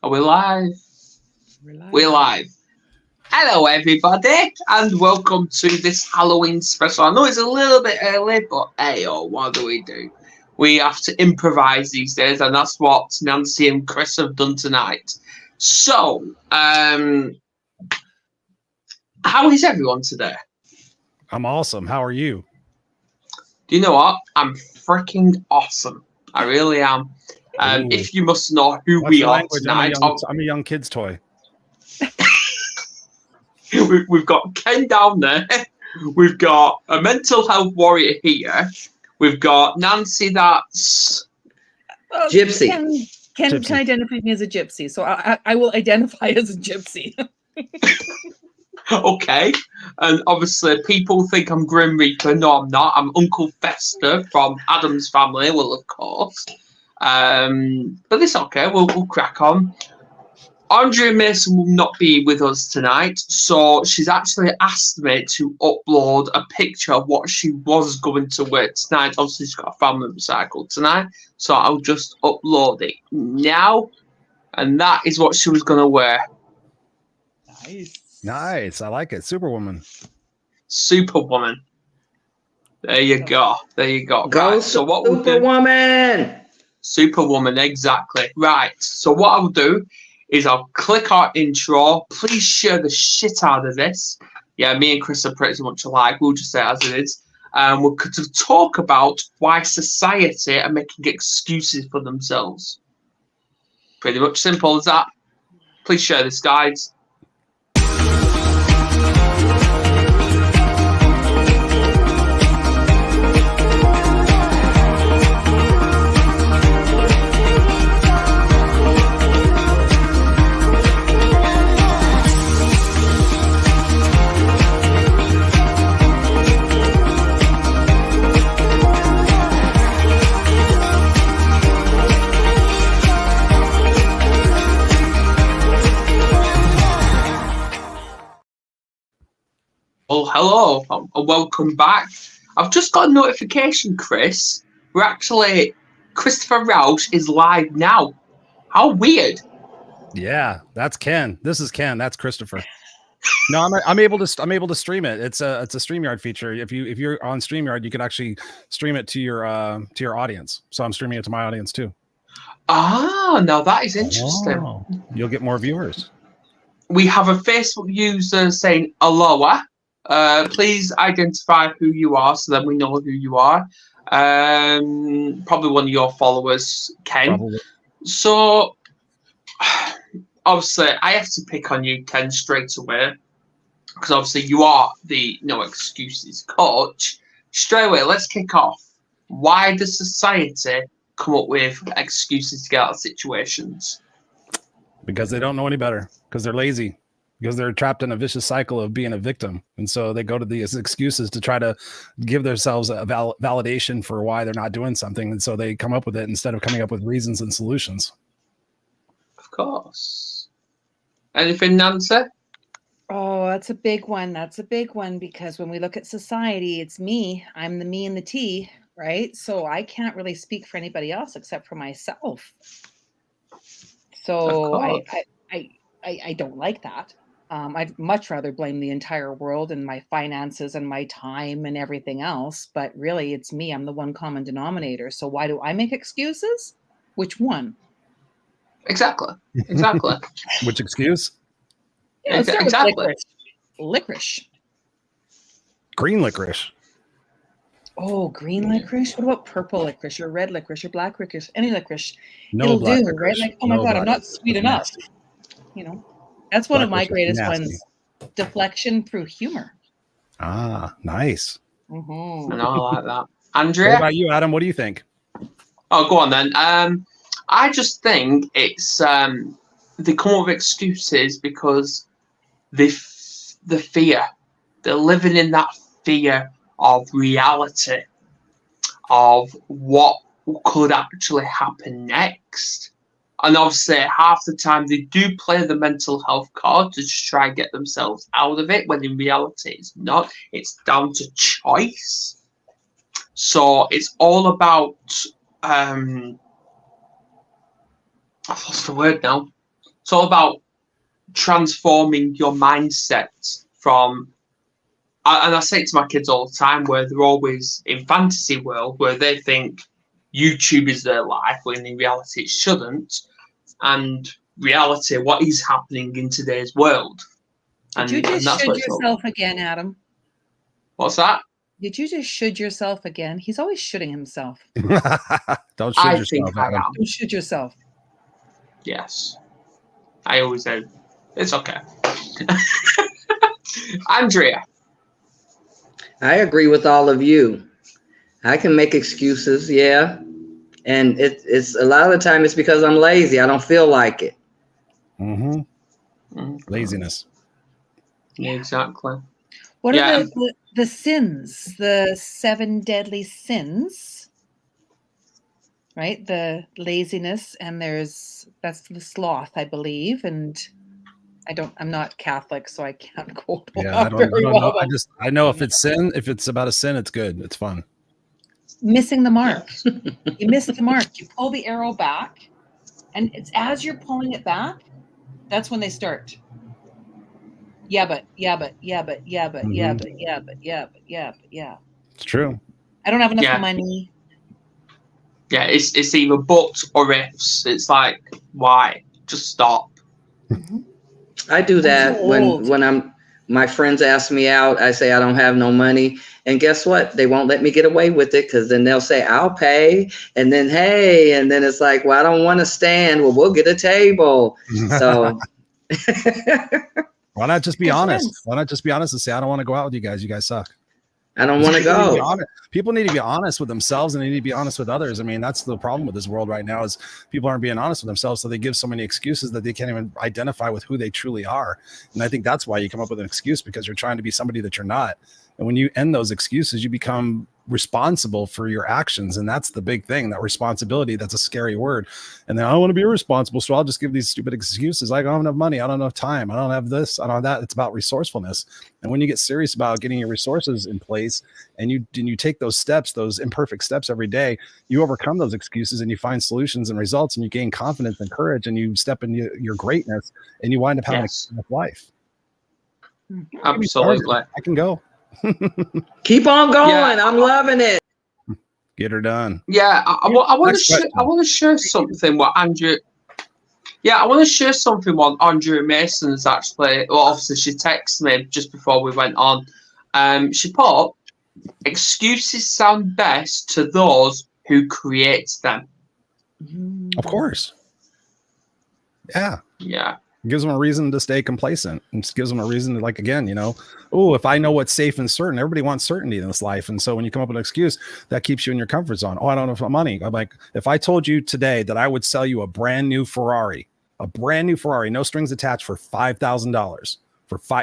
Are we live? We're live. We're live. Hello, everybody, and welcome to this Halloween special. I know it's a little bit early, but hey, what do? We have to improvise these days, and that's what Nancy and Chris have done tonight. So, how is everyone today? I'm awesome. How are you? Do you know what? I'm freaking awesome. I really am. If you must know who Watch we your are language. tonight, I'm a young kid's toy. We've got Ken down there. We've got a mental health warrior here. We've got Nancy, that's Gypsy. Ken Gypsy. can identify me as a gypsy, so I will identify as a gypsy. okay. And obviously, people think I'm Grim Reaper. No, I'm not. I'm Uncle Fester from Adam's family. Well, of course. But it's okay. We'll crack on. Andrea Mason will not be with us tonight, so she's actually asked me to upload a picture of what she was going to wear tonight. Obviously, she's got a family recycle tonight, so I'll just upload it now, and that is what she was going to wear. Nice. I like it. Superwoman. Superwoman. There you go. Go, Right, so what we'll do... Superwoman, exactly. Right, so what I'll do is I'll click our intro. Please share the shit out of this. Yeah, me and Chris are pretty much alike. We'll just say it as it is. We're going to talk about why society are making excuses for themselves. Pretty much simple as that. Please share this, guys. Well, hello and welcome back. I've just got a notification, Chris. Christopher Rausch is live now. How weird. Yeah, that's Ken. This is Ken. That's Christopher. No, I'm able to stream it. It's a StreamYard feature. If you're on StreamYard, you can actually stream it to your audience. So I'm streaming it to my audience too. Ah, now that is interesting. Oh, you'll get more viewers. We have a Facebook user saying aloha. Please identify who you are so that we know who you are. Probably one of your followers, Ken. Probably. So, obviously, I have to pick on you, Ken, straight away. Because obviously, you are the no excuses coach. Straight away, let's kick off. Why does society come up with excuses to get out of situations? Because they don't know any better. Because they're lazy. Because they're trapped in a vicious cycle of being a victim. And so they go to these excuses to try to give themselves a validation for why they're not doing something. And so they come up with it instead of coming up with reasons and solutions. Of course. Anything, Nancy? Oh, that's a big one. Because when we look at society, it's me. I'm the me and the T, right? So I can't really speak for anybody else except for myself. So I don't like that. I'd much rather blame the entire world and my finances and my time and everything else. But really, it's me. I'm the one common denominator. So why do I make excuses? Which one? Exactly. Which excuse? Yeah, let's start with Exactly. Licorice. Green licorice. Oh, green licorice? What about purple licorice or red licorice or black licorice? Any licorice. No It'll black do, licorice. right? Like, oh my No God, I'm black not sweet licorice. enough. You know, that's one of my Black licorice is greatest nasty. ones. Deflection through humor. Ah, nice. Mm-hmm. I know, I like that. What Andrea? about you, Adam? What do you think? Oh, go on then. I just think it's they come up with excuses because the fear. They're living in that fear of reality, of what could actually happen next. And obviously, half the time they do play the mental health card to just try and get themselves out of it, when in reality it's not. It's down to choice. So it's all about I've lost the word now. It's all about transforming your mindset from, and I say it to my kids all the time, where they're always in fantasy world where they think YouTube is their life, when in reality it shouldn't. And reality, what is happening in today's world. Did you just should yourself again, Adam? What's that? Did you just should yourself again? He's always shooting himself. Don't shoot yourself. Think I am. Don't shoot yourself. Yes. I always do. It's okay. Andrea. I agree with all of you. I can make excuses, yeah. And it's a lot of the time it's because I'm lazy. I don't feel like it. Laziness. Yeah, exactly. What are the sins? The 7 deadly sins, right? The laziness, and that's the sloth, I believe. And I'm not Catholic, so I can't quote. Yeah, I don't know. I know if it's sin, if it's about a sin, it's good. It's fun. Missing the mark. You miss the mark. You pull the arrow back, and it's as you're pulling it back, that's when they start. Yeah, but. It's true. I don't have enough money. Yeah, it's either buts or ifs. It's like, why? Just stop. I do that when my friends ask me out. I say I don't have no money, and guess what? They won't let me get away with it, because then they'll say I'll pay, and then and then it's like, well, I don't want to stand. Well, we'll get a table. So why not just be honest? Why not just be honest and say I don't want to go out with you guys? You guys suck. I don't want to go. People need to be honest with themselves, and they need to be honest with others. I mean, that's the problem with this world right now, is people aren't being honest with themselves. So they give so many excuses that they can't even identify with who they truly are. And I think that's why you come up with an excuse, because you're trying to be somebody that you're not. And when you end those excuses, you become responsible for your actions. And that's the big thing, that responsibility. That's a scary word. And then I don't want to be irresponsible, so I'll just give these stupid excuses. Like, I don't have enough money. I don't have enough time. I don't have this. I don't have that. It's about resourcefulness. And when you get serious about getting your resources in place, and you take those steps, those imperfect steps every day, you overcome those excuses, and you find solutions and results, and you gain confidence and courage, and you step into your greatness, and you wind up having a life. Absolutely. I can go. Keep on going. I'm loving it. Get her done. Yeah, I want to share something what Andrew. Yeah, I want to share something what Andrea Mason's actually. Well, obviously she texted me just before we went on. She put, excuses sound best to those who create them. Of course. Yeah. Yeah. It gives them a reason to stay complacent. It just gives them a reason to, like, again, oh, if I know what's safe and certain, everybody wants certainty in this life. And so when you come up with an excuse, that keeps you in your comfort zone. Oh, I don't have money. I'm like, if I told you today that I would sell you a brand new Ferrari, no strings attached, for $5,000.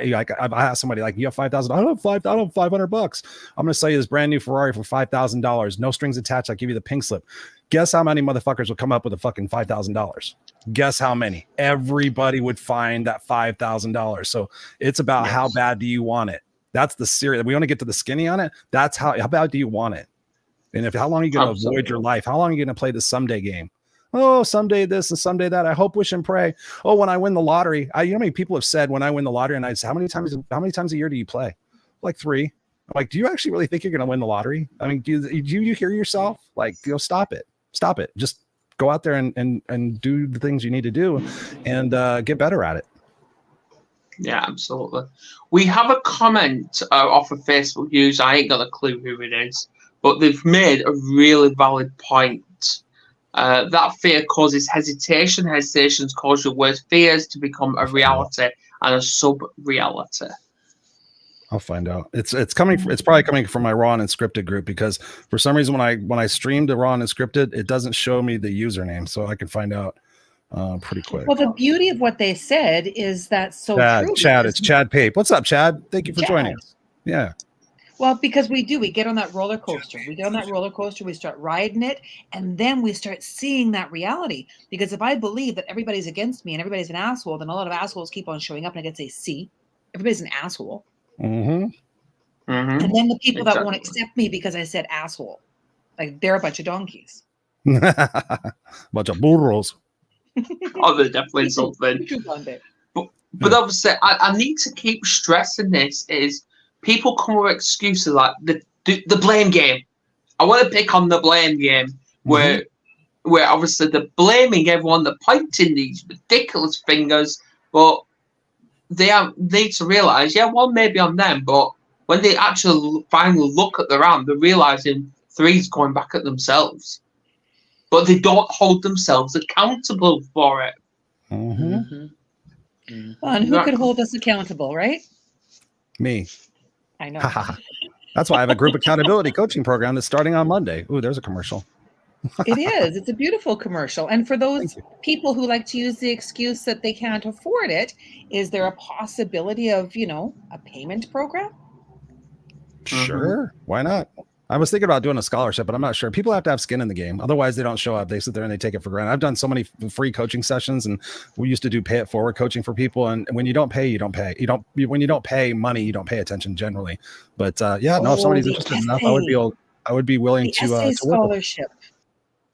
Like, I asked somebody, like, you have 5,000? I don't have $500. I'm going to sell you this brand new Ferrari for $5,000. No strings attached. I'll give you the pink slip. Guess how many motherfuckers will come up with a fucking $5,000? Guess how many? Everybody would find that $5,000. So it's about how bad do you want it? That's the serious. We want to get to the skinny on it. That's how bad do you want it? And how long are you going to avoid your life? How long are you going to play the someday game? Oh, someday this and someday that. I hope, wish, and pray. Oh, when I win the lottery, you know how many people have said when I win the lottery, and I say, how many times a year do you play? Like 3. I'm like, do you actually really think you're going to win the lottery? I mean, do you hear yourself? Like, stop it. Just go out there and do the things you need to do, and get better at it. Yeah, absolutely. We have a comment off a Facebook user. I ain't got a clue who it is, but they've made a really valid point. That fear causes hesitation. Hesitations cause your worst fears to become a reality and a sub-reality. I'll find out. It's probably coming from my raw and scripted group, because for some reason when I streamed the raw and scripted, it doesn't show me the username, so I can find out pretty quick. Well, the beauty of what they said is that's so true. Chad, it's Chad Pape. What's up, Chad? Thank you for joining us. Yeah. Well, because we get on that roller coaster. We start riding it, and then we start seeing that reality. Because if I believe that everybody's against me and everybody's an asshole, then a lot of assholes keep on showing up, and I get to say, see, everybody's an asshole. And then the people that won't accept me because I said asshole, like, they're a bunch of donkeys. Bunch of burros. Oh, there's definitely something. But obviously, I need to keep stressing this is people come with excuses like the blame game. I want to pick on the blame game where obviously they're blaming everyone, they're pointing these ridiculous fingers, but they need to realise, one may be on them, but when they actually finally look at their hand, they're realising three's going back at themselves. But they don't hold themselves accountable for it. Well, and who could hold us accountable, right? Me. I know. That's why I have a group accountability coaching program that's starting on Monday. Ooh, there's a commercial. It is. It's a beautiful commercial. And for those people who like to use the excuse that they can't afford it, is there a possibility of, a payment program? Sure. Why not? I was thinking about doing a scholarship, but I'm not sure. People have to have skin in the game. Otherwise, they don't show up. They sit there and they take it for granted. I've done so many free coaching sessions, and we used to do pay it forward coaching for people. And when you don't pay, you don't pay. When you don't pay money, you don't pay attention generally. But if somebody's interested enough, I would be willing to essay to work scholarship.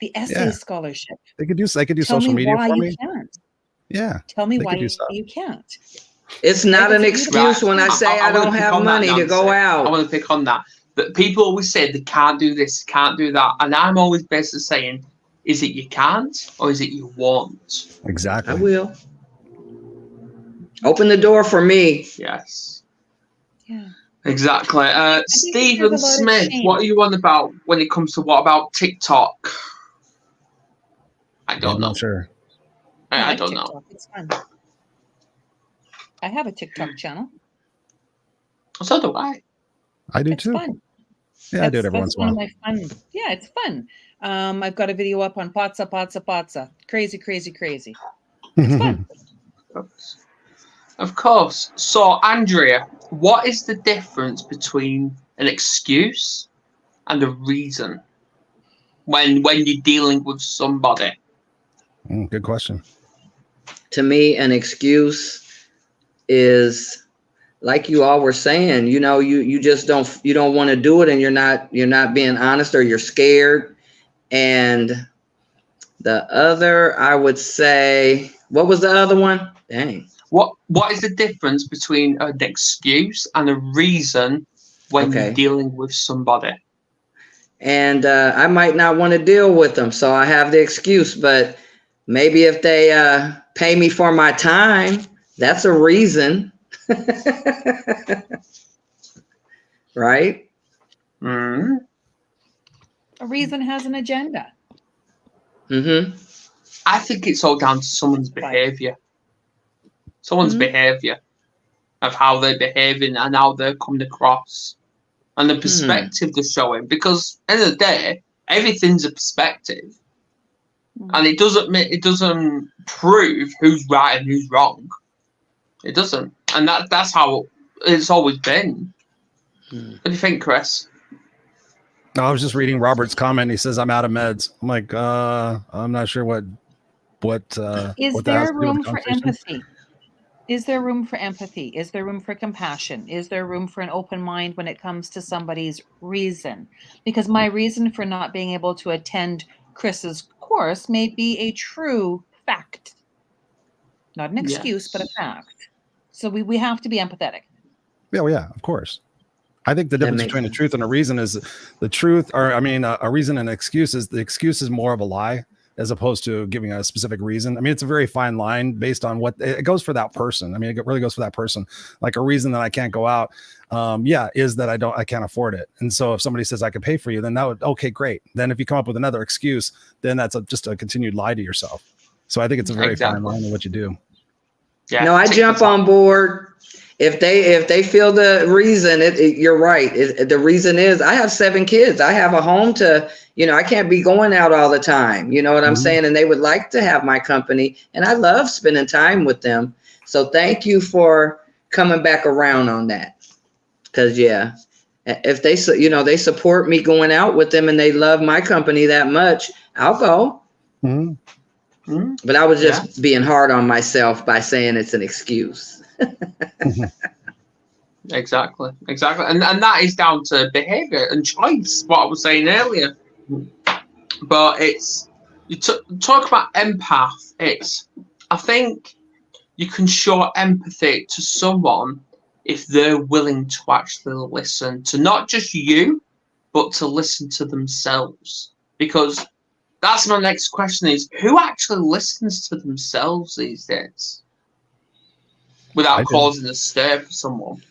The essay scholarship. They could do social media for me. Can't. Yeah. Tell me why you can't. It's not an excuse when I say I don't have money to go out. I want to pick on that. But people always say they can't do this, can't do that. And I'm always basically saying, is it you can't or is it you won't? Exactly. I will. Open the door for me. Yes. Yeah. Exactly. Stephen Smith, what are you on about when it comes to what about TikTok? I don't know. I'm not sure. I don't know. It's fun. I have a TikTok channel. So do I. I do too. Fun. Yeah, I do it every once in a while. Yeah, it's fun. I've got a video up on Pazza. Crazy. It's fun. Of course. So, Andrea, what is the difference between an excuse and a reason when you're dealing with somebody? Good question. To me, an excuse is like you all were saying, you just don't want to do it, and you're not being honest, or you're scared. And the other, I would say, what was the other one? Dang. What is the difference between an excuse and a reason when you're dealing with somebody? And I might not want to deal with them, so I have the excuse. But maybe if they pay me for my time, that's a reason. Right? Mm-hmm. A reason has an agenda. Mm-hmm. I think it's all down to someone's behavior. Someone's behavior of how they're behaving and how they're coming across, and the perspective they're showing. Because at the end of the day, everything's a perspective, and it doesn't prove who's right and who's wrong. It doesn't, and that's how it's always been. What do you think, Chris? No, I was just reading Robert's comment. He says, "I'm out of meds." I'm like, I'm not sure what. Is there room for empathy? Is there room for empathy? Is there room for compassion? Is there room for an open mind when it comes to somebody's reason? Because my reason for not being able to attend Chris's course may be a true fact, not an excuse, but a fact. So we have to be empathetic. Yeah, well, yeah, of course. I think the difference between a truth and a reason is the truth, or a reason and an excuse is the excuse is more of a lie as opposed to giving a specific reason. I mean, it's a very fine line based on what it goes for that person. I mean, it really goes for that person. Like a reason that I can't go out, is that I can't afford it. And so if somebody says I could pay for you, then that would, okay, great. Then if you come up with another excuse, then that's just a continued lie to yourself. So I think it's a very fine line in what you do. Yeah, no, I jump on board. If they feel the reason, you're right. The reason is I have 7 kids. I have a home to, I can't be going out all the time. You know what I'm saying? And they would like to have my company, and I love spending time with them. So thank you for coming back around on that. Because if they support me going out with them and they love my company that much, I'll go. Mm-hmm. But I was just being hard on myself by saying it's an excuse. Exactly. And that is down to behavior and choice, what I was saying earlier. But it's you talk about empath. I think you can show empathy to someone if they're willing to actually listen to not just you, but to listen to themselves. Because that's my next question: is who actually listens to themselves these days without causing a stir for someone?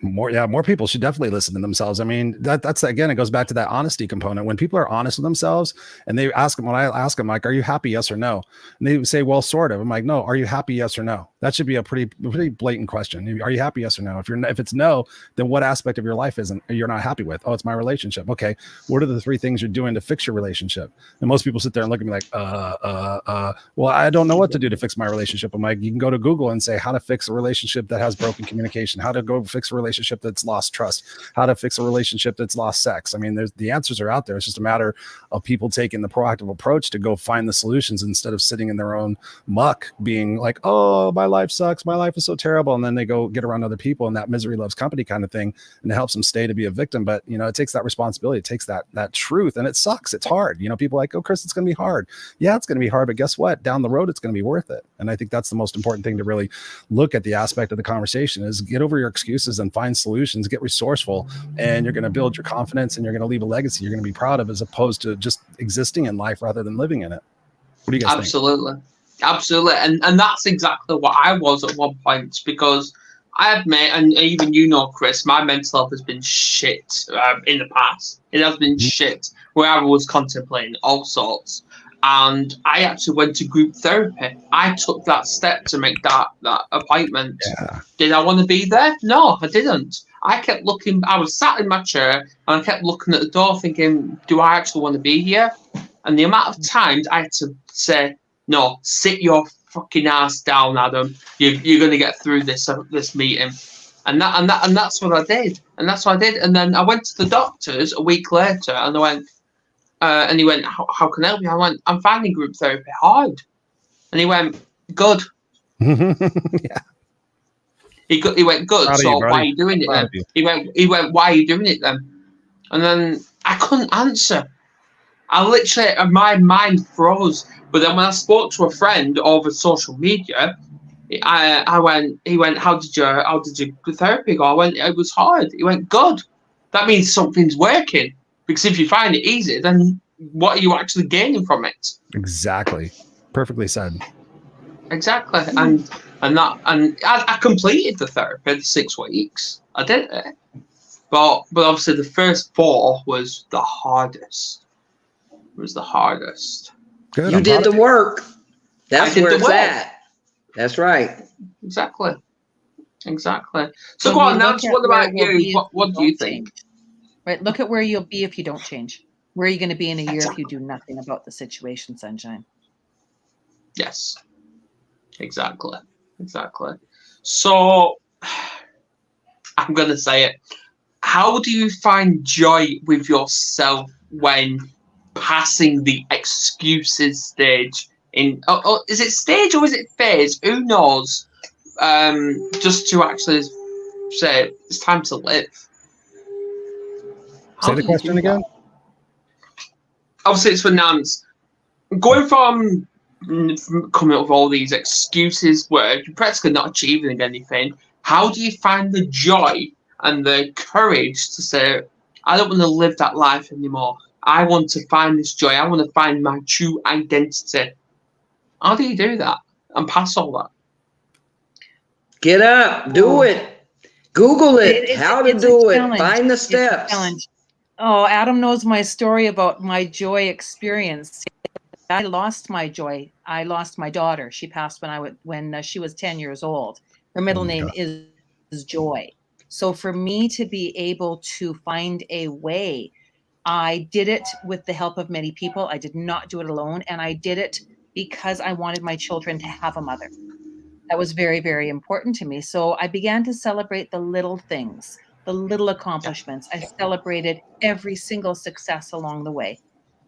More people should definitely listen to themselves. I mean, that's again, it goes back to that honesty component. When people are honest with themselves and they ask them, when I ask them, like, are you happy? Yes or no? And they say, well, sort of. I'm like, no, are you happy? Yes or no? That should be a pretty blatant question. Are you happy? Yes or no? If it's no, then what aspect of your life you're not happy with? Oh, it's my relationship. Okay. What are the 3 things you're doing to fix your relationship? And most people sit there and look at me like, well, I don't know what to do to fix my relationship. I'm like, you can go to Google and say how to fix a relationship that has broken communication, how to go fix a relationship that's lost trust, how to fix a relationship that's lost sex. I mean, the answers are out there. It's just a matter of people taking the proactive approach to go find the solutions instead of sitting in their own muck being like, oh, my life sucks, my life is so terrible, and then they go get around other people and that misery loves company kind of thing, and it helps them stay to be a victim. But it takes that responsibility, it takes that truth, and it sucks, it's hard. People are like, oh, Chris, it's going to be hard. Yeah, it's going to be hard, but guess what, down the road it's going to be worth it. And I think that's the most important thing to really look at the aspect of the conversation is get over your excuses and find solutions, get resourceful, and you're going to build your confidence and you're going to leave a legacy you're going to be proud of, as opposed to just existing in life rather than living in it. What do you guys think? Absolutely. And that's exactly what I was at one point, because I admit, and even Chris, my mental health has been shit in the past. It has been shit, where I was contemplating all sorts. And I actually went to group therapy. I took that step to make that appointment. Yeah. Did I want to be there? No, I didn't. I kept looking. I was sat in my chair and I kept looking at the door thinking, do I actually want to be here? And the amount of times I had to say, no, sit your fucking ass down, Adam. You're going to get through this meeting. And that's what I did. And then I went to the doctors a week later and I went, and he went, how can I help you? I went, I'm finding group therapy hard. And he went, good. Yeah. He went, good. So why are you doing it then? He went, why are you doing it then? And then I couldn't answer. I literally, my mind froze. But then when I spoke to a friend over social media, he went, how did your therapy go? I went, it was hard. He went, good. That means something's working. Because if you find it easy, then what are you actually gaining from it? Exactly. Perfectly said. Exactly. And I completed the therapy in 6 weeks. I did it. But obviously the first 4 was the hardest. It was the hardest. Good. You did the work. That's where it's at. That's right. Exactly. So go on, Nance, what about you? What do you think? Right. Look at where you'll be if you don't change. Where are you going to be in a year if you do nothing about the situation, Sunshine? Yes. Exactly. So I'm going to say it. How do you find joy with yourself when passing the excuses stage? Is it stage or is it phase? Who knows? Just to actually say it's time to live. Say the question again. Obviously, it's for Nance. Going from coming up with all these excuses where you're practically not achieving anything, how do you find the joy and the courage to say, I don't want to live that life anymore. I want to find this joy. I want to find my true identity. How do you do that and pass all that? Get up, do it. Google it. How to do it. Find the steps. Oh, Adam knows my story about my joy experience. I lost my joy. I lost my daughter. She passed when she was 10 years old. Her middle name is Joy. So for me to be able to find a way, I did it with the help of many people. I did not do it alone. And I did it because I wanted my children to have a mother. That was very, very important to me. So I began to celebrate the little things, the little accomplishments. I celebrated every single success along the way,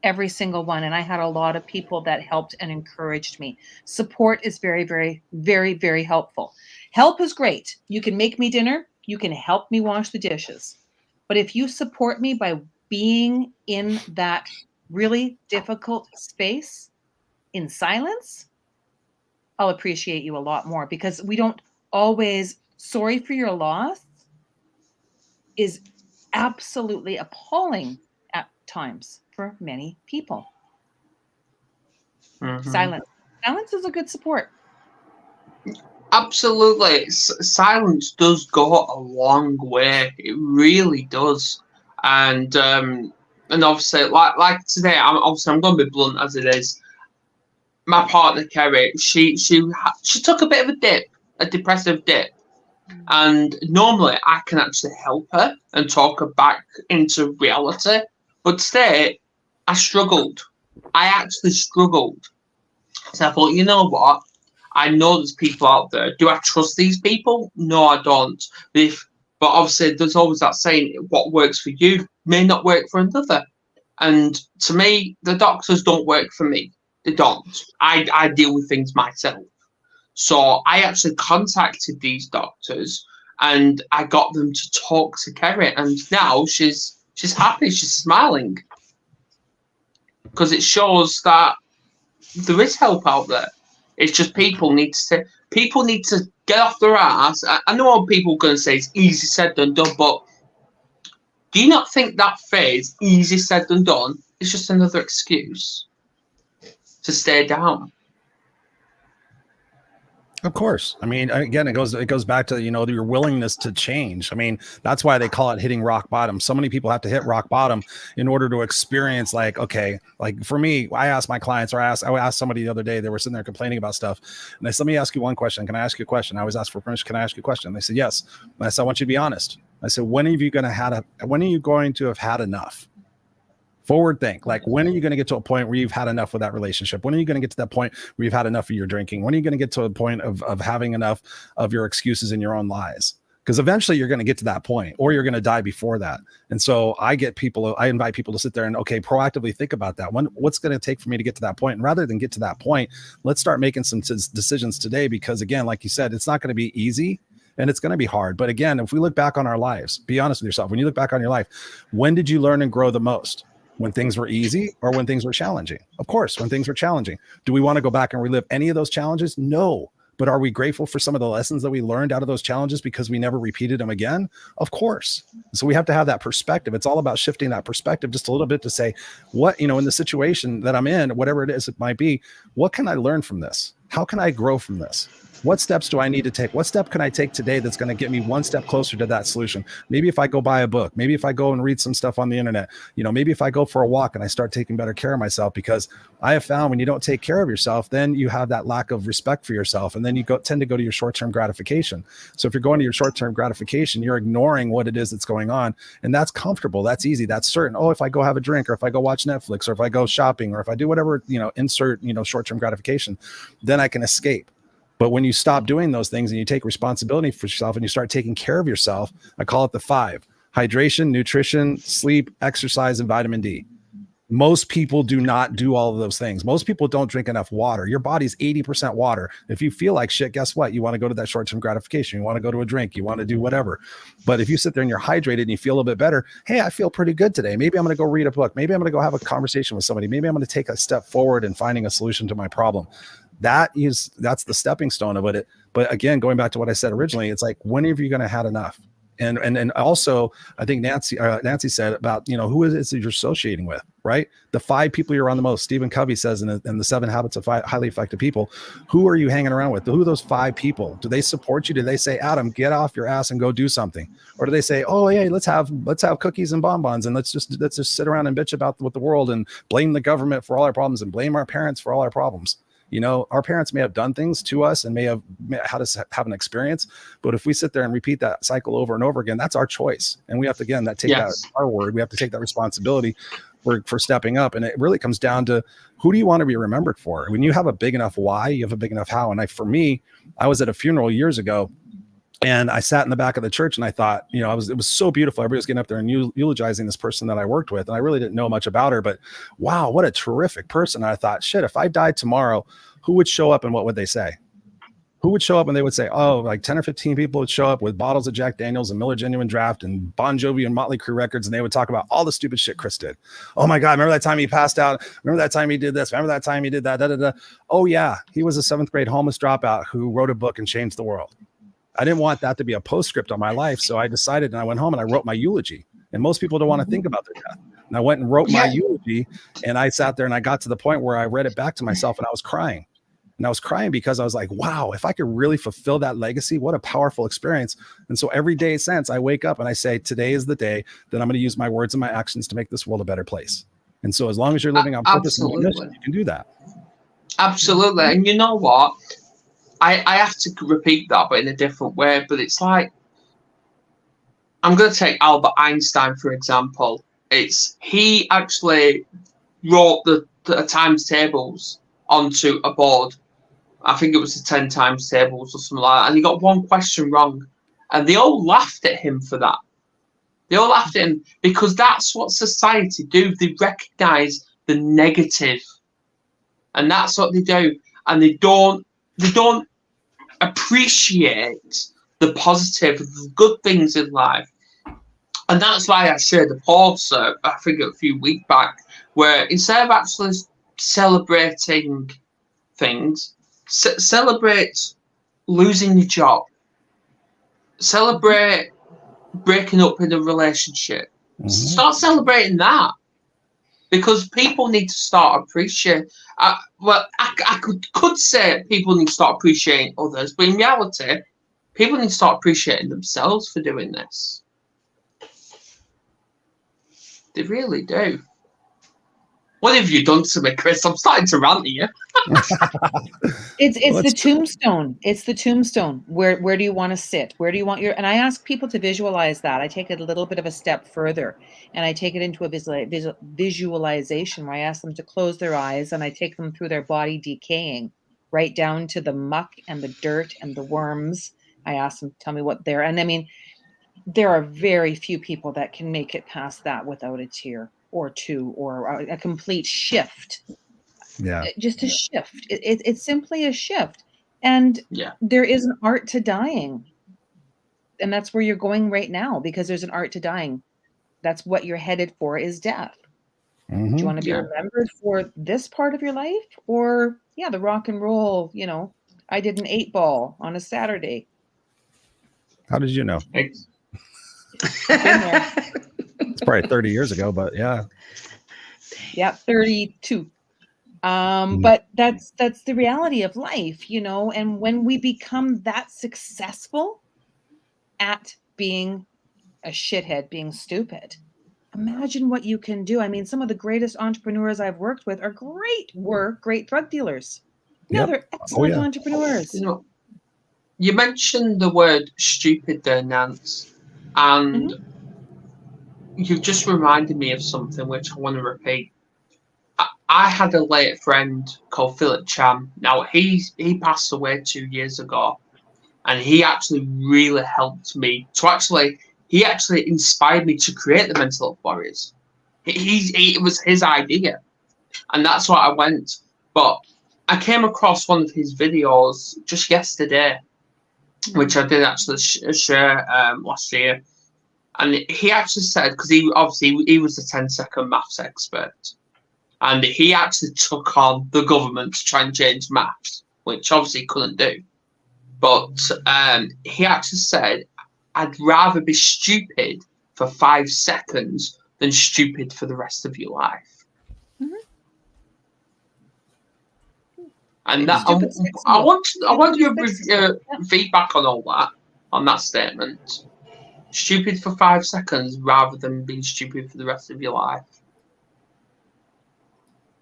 every single one. And I had a lot of people that helped and encouraged me. Support is very, very, very, very helpful. Help is great. You can make me dinner. You can help me wash the dishes. But if you support me by being in that really difficult space in silence, I'll appreciate you a lot more, because we don't always, sorry for your loss is absolutely appalling at times for many people. Silence is a good support. Absolutely. Silence does go a long way. It really does. And obviously, like today, I'm going to be blunt as it is. My partner Kerry, she took a bit of a dip, a depressive dip, and normally I can actually help her and talk her back into reality. But today, I struggled. I actually struggled. So I thought, you know what? I know there's people out there. Do I trust these people? No, I don't. But obviously, there's always that saying, what works for you may not work for another. And to me, the doctors don't work for me. They don't. I deal with things myself. So I actually contacted these doctors and I got them to talk to Kerry. And now she's happy. She's smiling. Because it shows that there is help out there. It's just people need to get off their ass. I know what people are going to say it's easy said than done, but do you not think that phrase, easy said than done, is just another excuse to stay down? Of course. I mean, again, it goes back to, your willingness to change. I mean, that's why they call it hitting rock bottom. So many people have to hit rock bottom in order to experience, like, okay, like for me, I ask my clients, or I asked somebody the other day, they were sitting there complaining about stuff. And I said, let me ask you one question. Can I ask you a question? I always ask for permission. Can I ask you a question? They said, yes. And I said, I want you to be honest. I said, when are you going to have had enough? Forward think, like, when are you going to get to a point where you've had enough with that relationship? When are you going to get to that point where you've had enough of your drinking? When are you going to get to a point of having enough of your excuses and your own lies? Because eventually you're going to get to that point, or you're going to die before that. And so I invite people to sit there and, okay, proactively think about that. What's going to take for me to get to that point? And rather than get to that point, let's start making some decisions today, because again, like you said, it's not going to be easy. And it's going to be hard. But again, if we look back on our lives, be honest with yourself. When you look back on your life, when did you learn and grow the most? When things were easy or when things were challenging? Of course, when things were challenging. Do we want to go back and relive any of those challenges? No. But are we grateful for some of the lessons that we learned out of those challenges because we never repeated them again? Of course. So we have to have that perspective. It's all about shifting that perspective just a little bit to say, what, in the situation that I'm in, whatever it is it might be, what can I learn from this? How can I grow from this? What steps do I need to take? What step can I take today that's going to get me one step closer to that solution? Maybe if I go buy a book, maybe if I go and read some stuff on the internet, maybe if I go for a walk and I start taking better care of myself, because I have found when you don't take care of yourself, then you have that lack of respect for yourself. And then you tend to go to your short-term gratification. So if you're going to your short-term gratification, you're ignoring what it is that's going on. And that's comfortable. That's easy. That's certain. Oh, if I go have a drink, or if I go watch Netflix, or if I go shopping, or if I do whatever, insert, short-term gratification, then I can escape. But when you stop doing those things and you take responsibility for yourself and you start taking care of yourself, I call it the 5: hydration, nutrition, sleep, exercise, and vitamin D. Most people do not do all of those things. Most people don't drink enough water. Your body's 80% water. If you feel like shit, guess what? You want to go to that short-term gratification. You want to go to a drink. You want to do whatever. But if you sit there and you're hydrated and you feel a little bit better, hey, I feel pretty good today. Maybe I'm going to go read a book. Maybe I'm going to go have a conversation with somebody. Maybe I'm going to take a step forward in finding a solution to my problem. That's the stepping stone of it. But again, going back to what I said originally, it's like, when are you going to have enough? And also, I think Nancy said about, who is it you're associating with, right? The 5 people you're around the most. Stephen Covey says in the 7 Habits of Highly Effective People, who are you hanging around with? Who are those 5 people? Do they support you? Do they say, Adam, get off your ass and go do something? Or do they say, oh, hey, let's have cookies and bonbons and let's just sit around and bitch about the world and blame the government for all our problems and blame our parents for all our problems? Our parents may have done things to us and may have had us have an experience, but if we sit there and repeat that cycle over and over again, that's our choice. And we have to, again, that our word. We have to take that responsibility for stepping up. And it really comes down to, who do you want to be remembered for? When you have a big enough why, you have a big enough how. And for me, I was at a funeral years ago, and I sat in the back of the church and I thought, it was so beautiful. Everybody was getting up there and eulogizing this person that I worked with. And I really didn't know much about her, but wow, what a terrific person. And I thought, shit, if I died tomorrow, who would show up and what would they say? who would show up and they would say, oh, like 10 or 15 people would show up with bottles of Jack Daniels and Miller Genuine Draft and Bon Jovi and Motley Crue records, and they would talk about all the stupid shit Chris did. Oh my God, remember that time he passed out? Remember that time he did this? Remember that time he did that? Da, da, da. Oh yeah, he was a 7th grade homeless dropout who wrote a book and changed the world. I didn't want that to be a postscript on my life, so I decided, and I went home and I wrote my eulogy. And most people don't want to think about their death. And I went and wrote my eulogy, and I sat there and I got to the point where I read it back to myself and I was crying. And I was crying because I was like, wow, if I could really fulfill that legacy, what a powerful experience. And so every day since, I wake up and I say, today is the day that I'm going to use my words and my actions to make this world a better place. And so as long as you're living on purpose and mission, you can do that. Absolutely. And you know what? I have to repeat that, but in a different way. But it's like, I'm going to take Albert Einstein, for example. He actually wrote the times tables onto a board. I think it was the 10 times tables or something like that. And he got one question wrong. And they all laughed at him for that. They all laughed at him because that's what society do. They recognize the negative. And that's what they do. And they don't appreciate the positive, the good things in life. And that's why I shared a post, I think a few weeks back, where instead of actually celebrating things, celebrate losing your job, celebrate breaking up in a relationship. Start celebrating that, because people need to start appreciating. I could say people need to start appreciating others, but in reality, people need to start appreciating themselves for doing this. They really do. What have you done to me, Chris? I'm starting to rant here. It's the tombstone. It's the tombstone. Where do you want to sit? Where do you want your? And I ask people to visualize that. I take it a little bit of a step further, and I take it into a visualization where I ask them to close their eyes, and I take them through their body decaying, right down to the muck and the dirt and the worms. I ask them to tell me what they're. And I mean, there are very few people that can make it past that without a tear or two or a complete shift. Yeah, just a shift. It's simply a shift. And there is an art to dying. And that's where you're going right now, because there's an art to dying. That's what you're headed for, is death. Do you want to be remembered for this part of your life, or the rock and roll, I did an 8-ball on a Saturday. How did you know? It's probably 30 years ago, but yeah. Yeah, 32. But that's the reality of life, and when we become that successful at being a shithead, being stupid, imagine what you can do. I mean, some of the greatest entrepreneurs I've worked with were great drug dealers. No, they're excellent entrepreneurs. You mentioned the word stupid there, Nance, and you've just reminded me of something which I want to repeat. I had a late friend called Philip Cham. Now, he passed away 2 years ago, and he actually really helped me he actually inspired me to create the Mental Health Warriors. It was his idea, and that's why I went. But I came across one of his videos just yesterday, which I did actually share last year. And he actually said, because he was a 10-second maths expert, and he actually took on the government to try and change maths, which obviously he couldn't do. But he actually said, I'd rather be stupid for 5 seconds than stupid for the rest of your life. And that I want your feedback on all that, on that statement. Stupid for 5 seconds rather than being stupid for the rest of your life.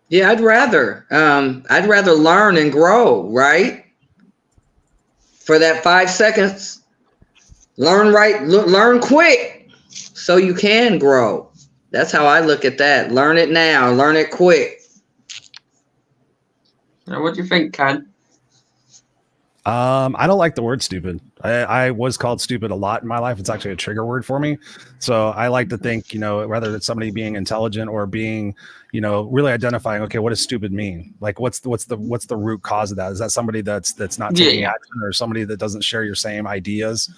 Yeah, I'd rather learn and grow, right? For that 5 seconds, learn quick so you can grow. That's how I look at that. Learn it now, learn it quick. Now, what do you think, Ken? I don't like the word stupid. I was called stupid a lot in my life. It's actually a trigger word for me. So I like to think, whether it's somebody being intelligent or being, really identifying, okay, what does stupid mean? Like, what's the root cause of that? Is that somebody that's not taking action, or somebody that doesn't share your same ideas?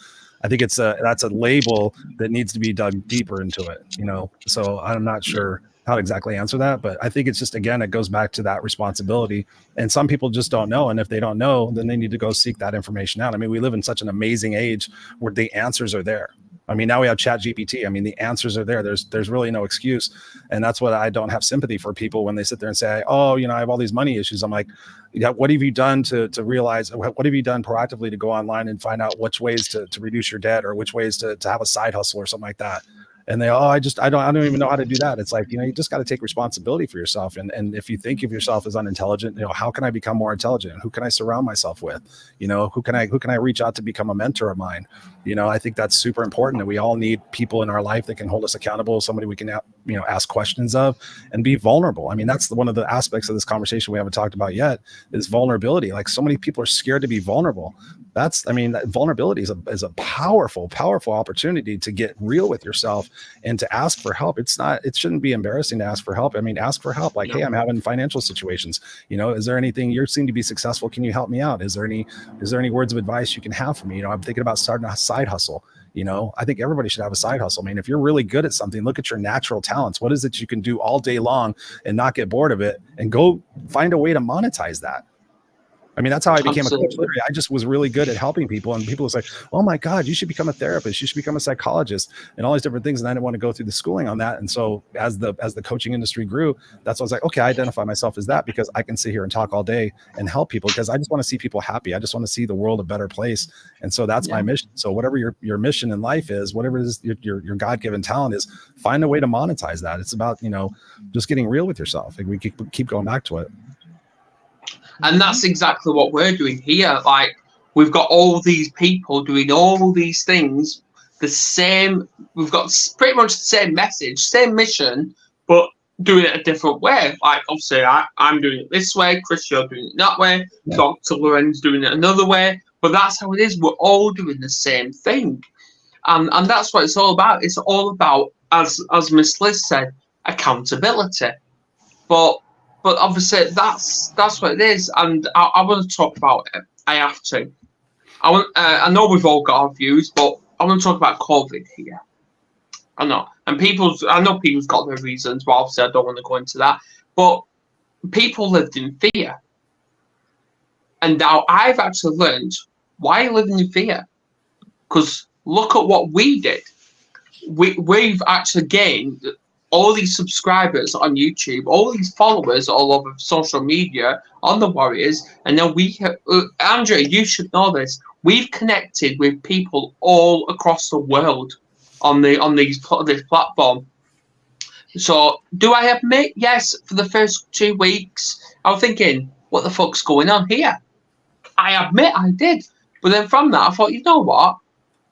I think that's a label that needs to be dug deeper into it, So I'm not sure how to exactly answer that, but I think it's just, again, it goes back to that responsibility. And some people just don't know. And if they don't know, then they need to go seek that information out. I mean, we live in such an amazing age where the answers are there. I mean, now we have Chat GPT. I mean, the answers are there. There's really no excuse. And that's what I don't have sympathy for people when they sit there and say, oh, I have all these money issues. I'm like, yeah, what have you done to realize, what have you done proactively to go online and find out which ways to reduce your debt, or which ways to have a side hustle or something like that? And I don't even know how to do that. It's like, you just got to take responsibility for yourself. And if you think of yourself as unintelligent, how can I become more intelligent? Who can I surround myself with? Who can I reach out to become a mentor of mine? I think that's super important, that we all need people in our life that can hold us accountable, somebody we can, ask questions of, and be vulnerable. I mean, that's one of the aspects of this conversation we haven't talked about yet, is vulnerability. Like, so many people are scared to be vulnerable. That vulnerability is a powerful opportunity to get real with yourself and to ask for help. It shouldn't be embarrassing to ask for help. I mean, ask for help. Like, hey, I'm having financial situations. Is there anything, you seem to be successful, can you help me out? Is there any words of advice you can have for me? I'm thinking about starting a side hustle. I think everybody should have a side hustle. I mean, if you're really good at something, look at your natural talents. What is it you can do all day long and not get bored of it, and go find a way to monetize that? I mean, that's how I became a coach. Literally, I just was really good at helping people, and people was like, oh my God, you should become a therapist. You should become a psychologist, and all these different things. And I didn't want to go through the schooling on that. And so as the coaching industry grew, that's what I was like, okay, I identify myself as that, because I can sit here and talk all day and help people, because I just want to see people happy. I just want to see the world a better place. And so that's my mission. So whatever your mission in life is, whatever it is your God-given talent is, find a way to monetize that. It's about, just getting real with yourself. Like, we keep going back to it. And that's exactly what we're doing here. Like, we've got all these people doing all these things, we've got pretty much the same message, same mission, but doing it a different way. Like, obviously, I'm doing it this way, Chris, you're doing it that way, Dr. Loren's doing it another way, but that's how it is. We're all doing the same thing. And that's what it's all about. It's all about, as Miss Liz said, accountability. But obviously that's what it is, and I want to talk about it. I have to. I know we've all got our views, but I want to talk about COVID here. I know people's got their reasons, but obviously I don't want to go into that. But people lived in fear, and now I've actually learned why living in fear. Because look at what we did. We've actually gained all these subscribers on YouTube, all these followers all over social media on the Warriors, and now Andrea, you should know this. We've connected with people all across the world on this platform. So, do I admit? Yes, for the first 2 weeks, I was thinking, what the fuck's going on here? I admit I did, but then from that, I thought, you know what?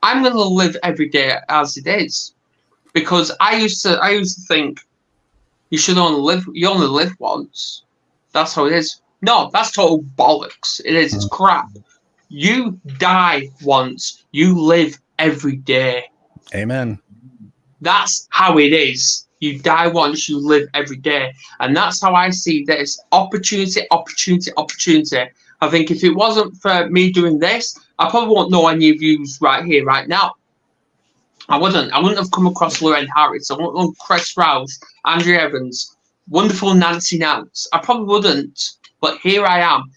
I'm going to live every day as it is. Because I used to think you only live once. That's how it is. No, that's total bollocks. It is. It's crap. You die once. You live every day. Amen. That's how it is. You die once. You live every day, and that's how I see this. Opportunity. I think if it wasn't for me doing this, I probably won't know any of you right here, right now. I wouldn't have come across Loren Harris. I wouldn't know Chris Rausch, Andrea Evans, wonderful Nance. I probably wouldn't, but here I am.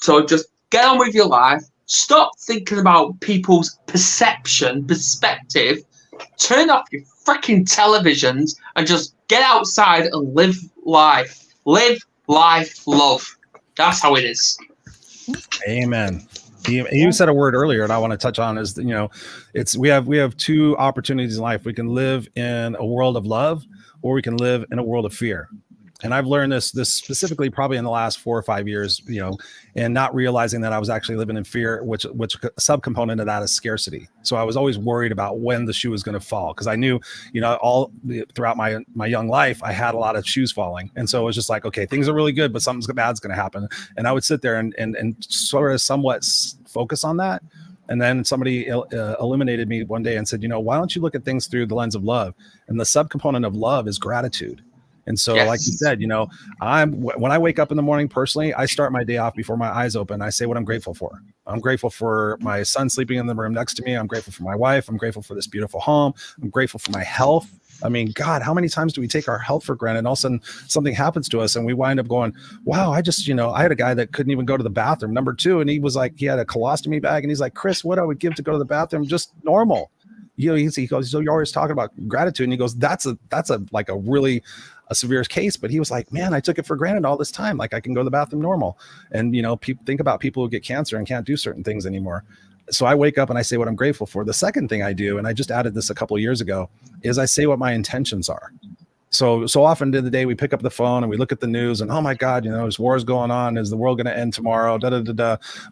So just get on with your life. Stop thinking about people's perspective. Turn off your freaking televisions and just get outside and live life. Live life, love. That's how it is. Amen. You said a word earlier, and I want to touch on is, we have two opportunities in life. We can live in a world of love, or we can live in a world of fear. And I've learned this specifically probably in the last 4 or 5 years, and not realizing that I was actually living in fear, which a subcomponent of that is scarcity. So I was always worried about when the shoe was going to fall, because I knew, all throughout my young life, I had a lot of shoes falling. And so it was just like, okay, things are really good, but something bad's going to happen. And I would sit there and sort of somewhat focus on that. And then somebody illuminated me one day and said, why don't you look at things through the lens of love? And the subcomponent of love is gratitude. And so, like you said, when I wake up in the morning, personally, I start my day off before my eyes open. I say what I'm grateful for. I'm grateful for my son sleeping in the room next to me. I'm grateful for my wife. I'm grateful for this beautiful home. I'm grateful for my health. I mean, God, how many times do we take our health for granted? And all of a sudden something happens to us and we wind up going, wow, I had a guy that couldn't even go to the bathroom, number 2. And he was like, he had a colostomy bag. And he's like, Chris, what I would give to go to the bathroom, just normal. He goes, so you're always talking about gratitude. And he goes, that's like a really severe case. But he was like, man, I took it for granted all this time. Like I can go to the bathroom normal. And, people think about people who get cancer and can't do certain things anymore. So I wake up and I say what I'm grateful for. The second thing I do, and I just added this a couple of years ago, is I say what my intentions are. So often in the day we pick up the phone and we look at the news and, oh my God, this war's going on. Is the world going to end tomorrow?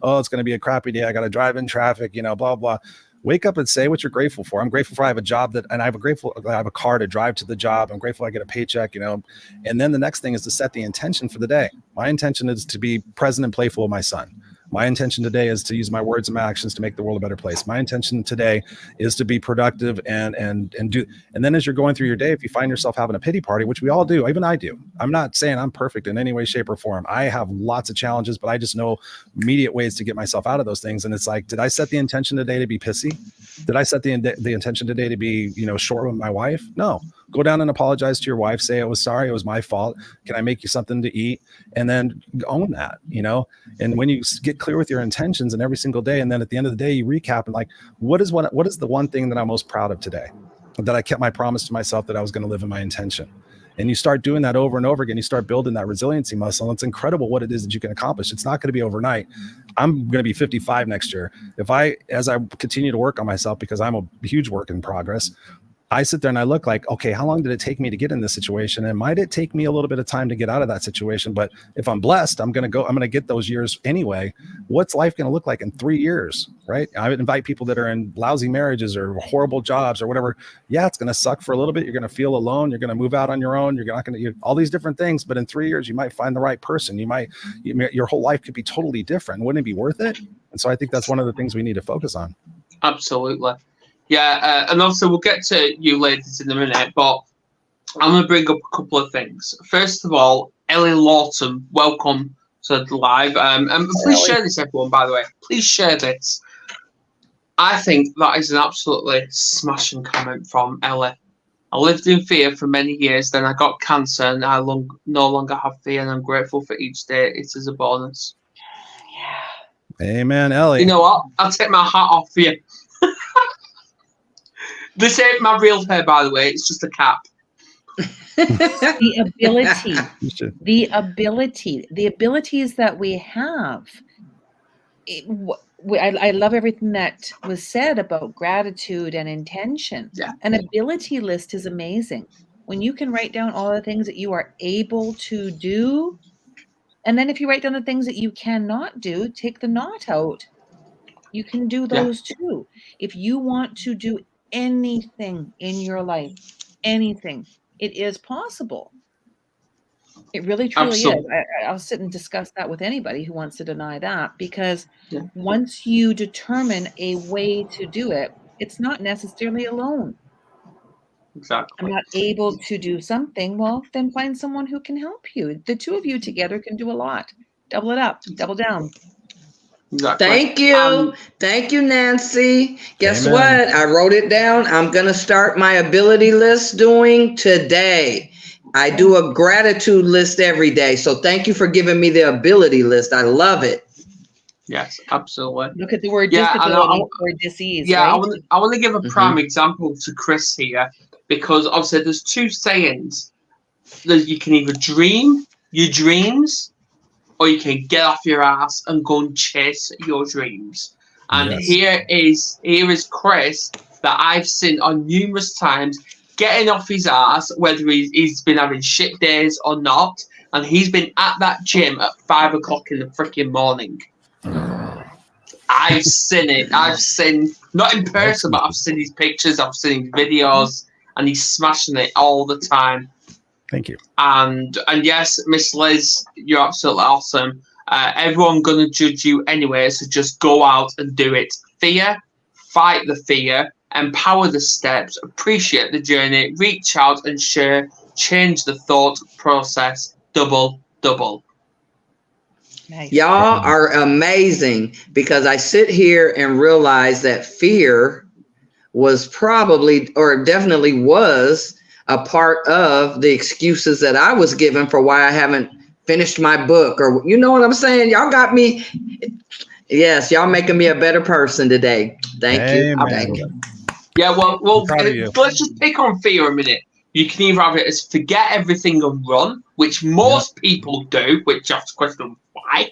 Oh, it's going to be a crappy day. I got to drive in traffic, blah, blah. Wake up and say what you're grateful for. I'm grateful for I have a job I have a car to drive to the job. I'm grateful I get a paycheck, and then the next thing is to set the intention for the day. My intention is to be present and playful with my son. My intention today is to use my words and my actions to make the world a better place. My intention today is to be productive and do. And then as you're going through your day, if you find yourself having a pity party, which we all do, even I do. I'm not saying I'm perfect in any way, shape, or form. I have lots of challenges, but I just know immediate ways to get myself out of those things. And it's like, did I set the intention today to be pissy? Did I set the intention today to be, short with my wife? No. Go down and apologize to your wife. Say, I was sorry. It was my fault. Can I make you something to eat? And then own that, and when you get clear with your intentions and every single day, and then at the end of the day, you recap and like, what is the one thing that I'm most proud of today? That I kept my promise to myself that I was going to live in my intention. And you start doing that over and over again. You start building that resiliency muscle. And it's incredible what it is that you can accomplish. It's not going to be overnight. I'm going to be 55 next year. As I continue to work on myself, because I'm a huge work in progress, I sit there and I look like, okay, how long did it take me to get in this situation? And might it take me a little bit of time to get out of that situation? But if I'm blessed, I'm going to get those years anyway. What's life going to look like in 3 years, right? I would invite people that are in lousy marriages or horrible jobs or whatever. Yeah, it's going to suck for a little bit. You're going to feel alone. You're going to move out on your own. You're not going to all these different things. But in 3 years, you might find the right person. Your whole life could be totally different. Wouldn't it be worth it? And so I think that's one of the things we need to focus on. Absolutely. Yeah, and also we'll get to you ladies in a minute, but I'm going to bring up a couple of things. First of all, Ellie Lawton, welcome to the live. And please share this, everyone, by the way. Please share this. I think that is an absolutely smashing comment from Ellie. I lived in fear for many years, then I got cancer, and I no longer have fear, and I'm grateful for each day. It is a bonus. Yeah. Amen, Ellie. You know what? I'll take my hat off for you. This ain't my real hair, by the way. It's just a cap. The abilities that we have. I love everything that was said about gratitude and intention. Yeah. An ability list is amazing. When you can write down all the things that you are able to do, and then if you write down the things that you cannot do, take the not out. You can do those too. If you want to do anything in your life, anything, it is possible. It really truly is. I'll sit and discuss that with anybody who wants to deny that, because once you determine a way to do it, it's not necessarily alone. Exactly. I'm not able to do something. Well, then find someone who can help you. The two of you together can do a lot. Double it up, double down. Exactly. Thank you, Nancy. Guess what? I wrote it down. I'm going to start my ability list doing today. I do a gratitude list every day. So thank you for giving me the ability list. I love it. Yes, absolutely. Look at the word disability or disease. Yeah, right? I want to give a prime example to Chris here, because obviously there's two sayings that you can either dream your dreams, or you can get off your ass and go and chase your dreams. And here is Chris that I've seen on numerous times getting off his ass, whether he's been having shit days or not, and he's been at that gym at 5 o'clock in the freaking morning. I've seen it. I've seen, not in person, but I've seen his pictures, I've seen his videos, and he's smashing it all the time. Thank you. And yes, Miss Liz, you're absolutely awesome. Everyone gonna judge you anyway, so just go out and do it. Fear, fight the fear, empower the steps, appreciate the journey, reach out and share, change the thought process, double. Nice. Y'all are amazing, because I sit here and realize that fear was probably, or definitely was, a part of the excuses that I was given for why I haven't finished my book, or you know what I'm saying? Y'all got me. Yes, y'all making me a better person today. Thank you. Thank you. Yeah, well, let's just pick on fear a minute. You can either have it as forget everything and run, which most people do, which you have to question why,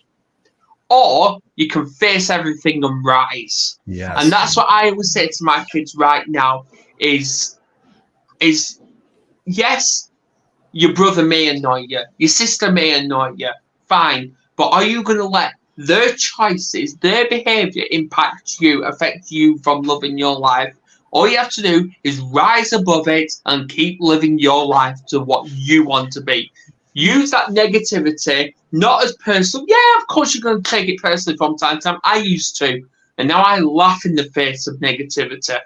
or you can face everything and rise. Yes. And that's what I always say to my kids right now is yes, your brother may annoy you, your sister may annoy you, fine, but are you going to let their choices, their behaviour impact you, affect you from living your life? All you have to do is rise above it and keep living your life to what you want to be. Use that negativity, not as personal. Yeah, of course you're going to take it personally from time to time. I used to. And now I laugh in the face of negativity.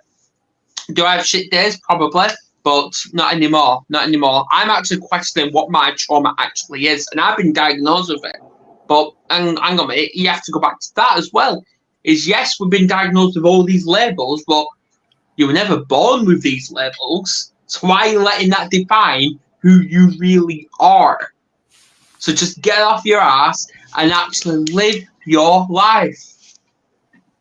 Do I have shit days? Probably. But not anymore. Not anymore. I'm actually questioning what my trauma actually is. And I've been diagnosed with it. But hang on a minute, you have to go back to that as well. Is yes, we've been diagnosed with all these labels, but you were never born with these labels. So why are you letting that define who you really are? So just get off your ass and actually live your life.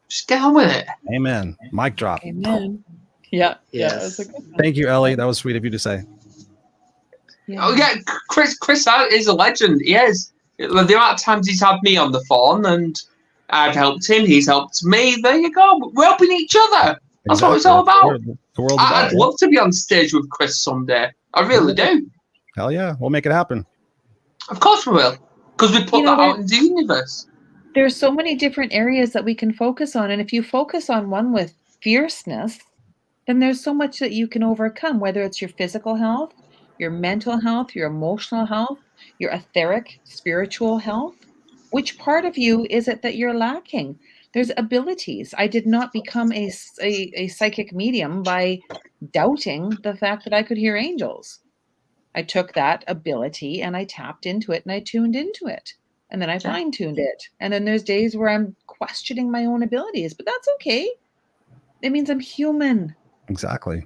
Just get on with it. Amen. Mic drop. Amen. Yeah. Yes. Yeah, Thank you, Ellie. That was sweet of you to say. yeah. Oh yeah, Chris is a legend. He is. The amount of times he's had me on the phone and I've helped him, he's helped me. There you go. We're helping each other. That's what it's all about. I'd love to be on stage with Chris someday. I really do. Hell yeah. We'll make it happen. Of course we will. Because we put that out in the universe. There's so many different areas that we can focus on. And if you focus on one with fierceness, then there's so much that you can overcome, whether it's your physical health, your mental health, your emotional health, your etheric, spiritual health. Which part of you is it that you're lacking? There's abilities. I did not become a psychic medium by doubting the fact that I could hear angels. I took that ability and I tapped into it and I tuned into it. And then I fine-tuned it. And then there's days where I'm questioning my own abilities, but that's okay. It means I'm human. Exactly.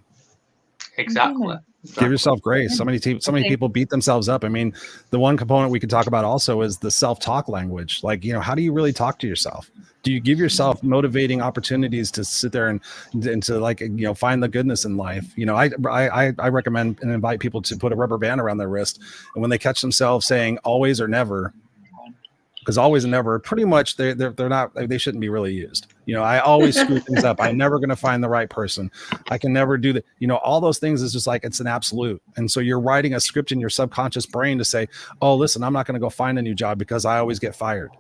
Give yourself grace. So many people beat themselves up. I mean, the one component we could talk about also is the self-talk language. Like, how do you really talk to yourself? Do you give yourself motivating opportunities to sit there and to find the goodness in life? I recommend and invite people to put a rubber band around their wrist, and when they catch themselves saying always or never, because always and never, pretty much they shouldn't be really used. I always screw things up. I'm never going to find the right person. I can never do that. All those things is just like, it's an absolute. And so you're writing a script in your subconscious brain to say, oh, listen, I'm not going to go find a new job because I always get fired.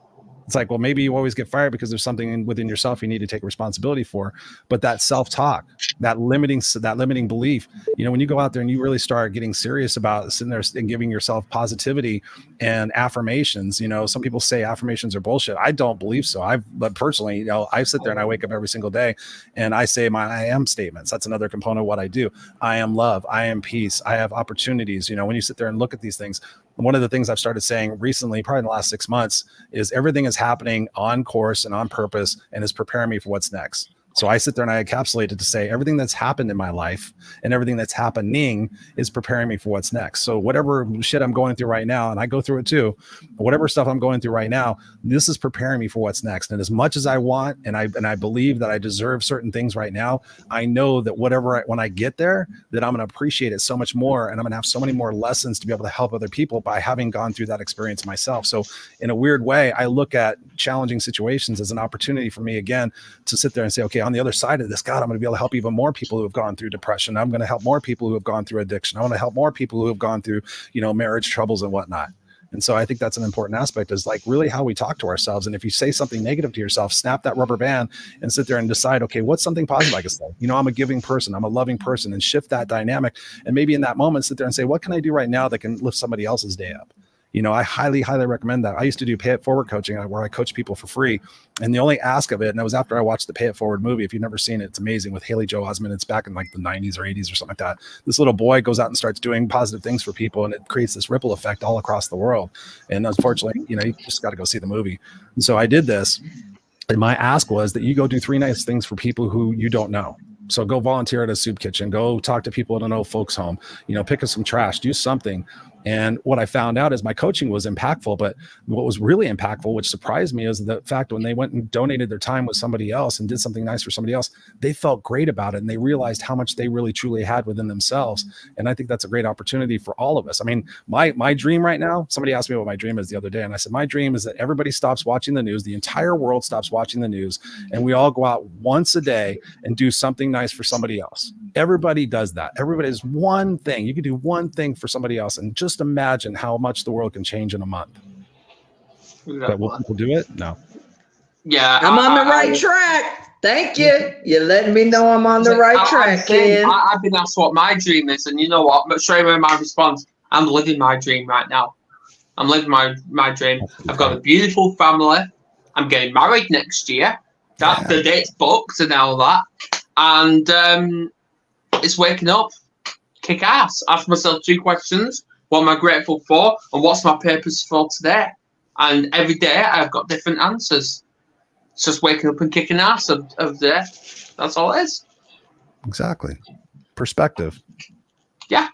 It's like, well, maybe you always get fired because there's something within yourself you need to take responsibility for. But that self-talk, that limiting belief, when you go out there and you really start getting serious about sitting there and giving yourself positivity and affirmations, some people say affirmations are bullshit. I don't believe so. But personally, I sit there and I wake up every single day and I say my I am statements. That's another component of what I do. I am love. I am peace. I have opportunities. When you sit there and look at these things, one of the things I've started saying recently, probably in the last 6 months, is everything is happening on course and on purpose and is preparing me for what's next. So I sit there and I encapsulate it to say everything that's happened in my life and everything that's happening is preparing me for what's next. So whatever shit I'm going through right now, and I go through it too, whatever stuff I'm going through right now, this is preparing me for what's next. And as much as I want, and I believe that I deserve certain things right now, I know that when I get there, that I'm going to appreciate it so much more. And I'm going to have so many more lessons to be able to help other people by having gone through that experience myself. So in a weird way, I look at challenging situations as an opportunity for me, again, to sit there and say, okay, on the other side of this, God, I'm going to be able to help even more people who have gone through depression. I'm going to help more people who have gone through addiction. I want to help more people who have gone through, marriage troubles and whatnot. And so I think that's an important aspect, is like really how we talk to ourselves. And if you say something negative to yourself, snap that rubber band and sit there and decide, okay, what's something positive I can say? I'm a giving person, I'm a loving person, and shift that dynamic. And maybe in that moment, sit there and say, what can I do right now that can lift somebody else's day up? I highly, highly recommend that. I used to do pay it forward coaching where I coach people for free. And the only ask of it, and it was after I watched the Pay It Forward movie. If you've never seen it, it's amazing, with Haley Joel Osment. It's back in like the 90s or 80s or something like that. This little boy goes out and starts doing positive things for people, and it creates this ripple effect all across the world. And unfortunately, you just got to go see the movie. And so I did this. And my ask was that you go do 3 nice things for people who you don't know. So go volunteer at a soup kitchen, go talk to people at an old folks home, pick up some trash, do something. And what I found out is my coaching was impactful, but what was really impactful, which surprised me, is the fact when they went and donated their time with somebody else and did something nice for somebody else, they felt great about it. And they realized how much they really truly had within themselves. And I think that's a great opportunity for all of us. I mean, my dream right now, somebody asked me what my dream is the other day. And I said, my dream is that everybody stops watching the news. The entire world stops watching the news. And we all go out once a day and do something nice for somebody else. Everybody does that. Everybody is one thing. You can do one thing for somebody else, and just imagine how much the world can change in a month. But will people do it? No. Yeah, I'm on the right track. Thank you. You're letting me know I'm on the right track, kid. I've been asked what my dream is, and you know what? I'm straight away my response: I'm living my dream right now. I'm living my dream. I've got a beautiful family. I'm getting married next year. That's the date's booked and all that. And it's waking up, kick ass. Ask myself 2 questions: what am I grateful for, and what's my purpose for today? And every day I've got different answers. It's just waking up and kicking ass of the day. That's all it is. Exactly. Perspective. Yeah.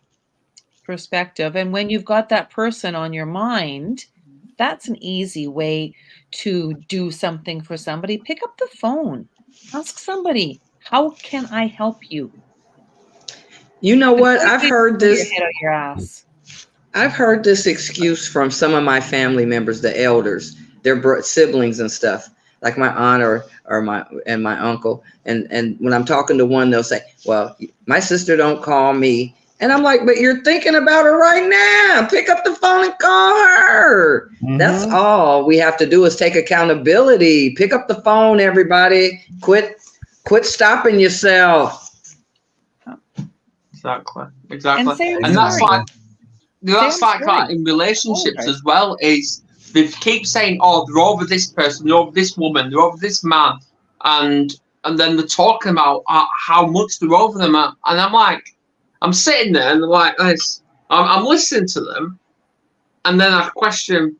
Perspective. And when you've got that person on your mind, that's an easy way to do something for somebody. Pick up the phone. Ask somebody, how can I help you? You know what? I've heard this. Your head out your ass. I've heard this excuse from some of my family members, the elders, their siblings and stuff, like my aunt or my uncle. And when I'm talking to one, they'll say, well, my sister don't call me. And I'm like, but you're thinking about her right now. Pick up the phone and call her. Mm-hmm. That's all we have to do is take accountability. Pick up the phone, everybody. Quit stopping yourself. Exactly. And that's like that in relationships as well, is they keep saying, oh, they're over this person, they're over this woman, they're over this man, and then they're talking about how much they're over them. And I'm like, I'm sitting there and they're like this. I'm listening to them, and then I question,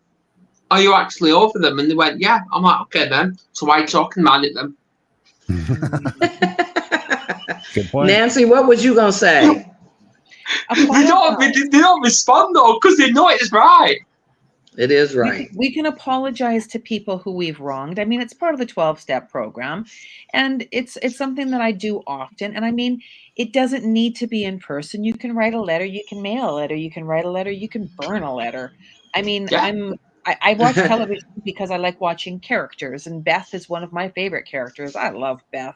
are you actually over them? And they went, yeah. I'm like, okay then. So why are you talking mad at them? Good point. Nancy, what was you going to say? They don't respond though, because they know it's right. It is right. We can apologize to people who we've wronged. I mean, it's part of the 12-step program, and it's something that I do often. And I mean, it doesn't need to be in person. You can write a letter, you can mail a letter, you can write a letter, you can burn a letter. I mean, I watch television because I like watching characters, and Beth is one of my favorite characters. I love Beth.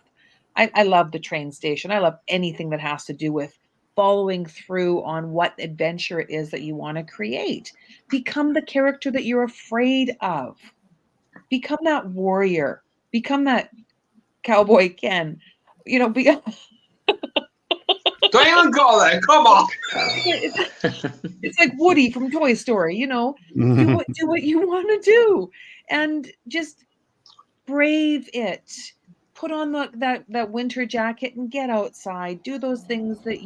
I love the train station. I love anything that has to do with following through on what adventure it is that you want to create. Become the character that you're afraid of. Become that warrior. Become that cowboy Ken. Don't even go there. Come on. It's like Woody from Toy Story. Do what you want to do, and just brave it. Put on that winter jacket and get outside. Do those things that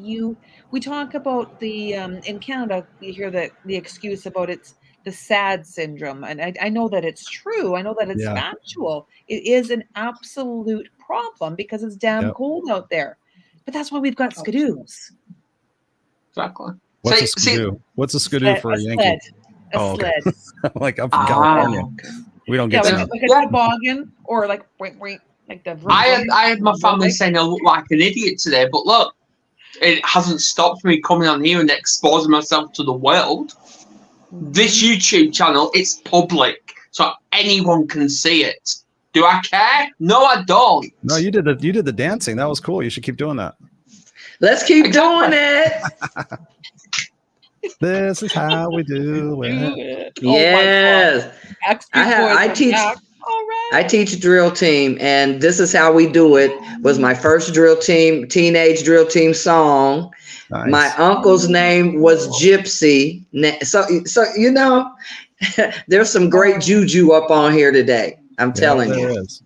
we talk about in Canada. You hear the excuse about it's the SAD syndrome, and I know that it's true. I know that it's factual. It is an absolute problem because it's damn cold out there. But that's why we've got skidoos. Exactly. What's a skidoo? What's a skidoo for a Yankee? Sled. Like I'm from California. Okay. We don't get like a toboggan or like the. I had my family saying I look like an idiot today, but look, it hasn't stopped me coming on here and exposing myself to the world. This YouTube channel, it's public, so anyone can see it. Do I care? No, I don't. No, you did the dancing. That was cool. You should keep doing that. Let's keep doing it. This is how we do it. Yes. I teach drill team, and This Is How We Do It was my first teenage drill team song. Nice. My uncle's name was Gypsy. So you know, there's some great juju up on here today. I'm telling you. Is.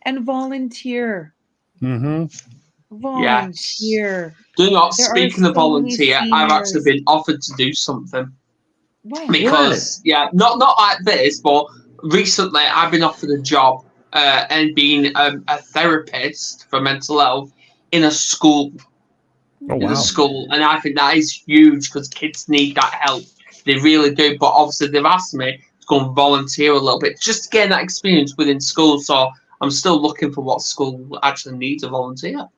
And volunteer. Mm-hmm. Volunteer. Yes. Do not. Speaking of volunteer, I've actually been offered to do something. Because not like this, but recently I've been offered a job and being a therapist for mental health in a school. In a school, and I think that is huge because kids need that help. They really do. But obviously, they've asked me to go and volunteer a little bit just to gain that experience within school. So I'm still looking for what school actually needs a volunteer.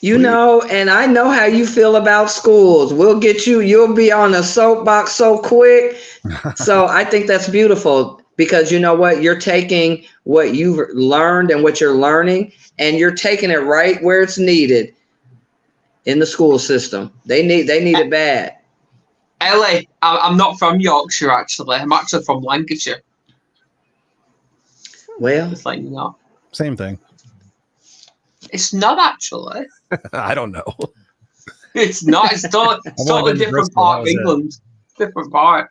You know, and I know how you feel about schools. We'll get you. You'll be on a soapbox so quick. So I think that's beautiful because you know what? You're taking what you've learned and what you're learning, and you're taking it right where it's needed in the school system. They need it bad. Ellie, I'm not from Yorkshire, actually. I'm actually from Lancashire. Well, just like you know. Same thing. It's not actually. I don't know. It's not. It's totally different part of England. Different part.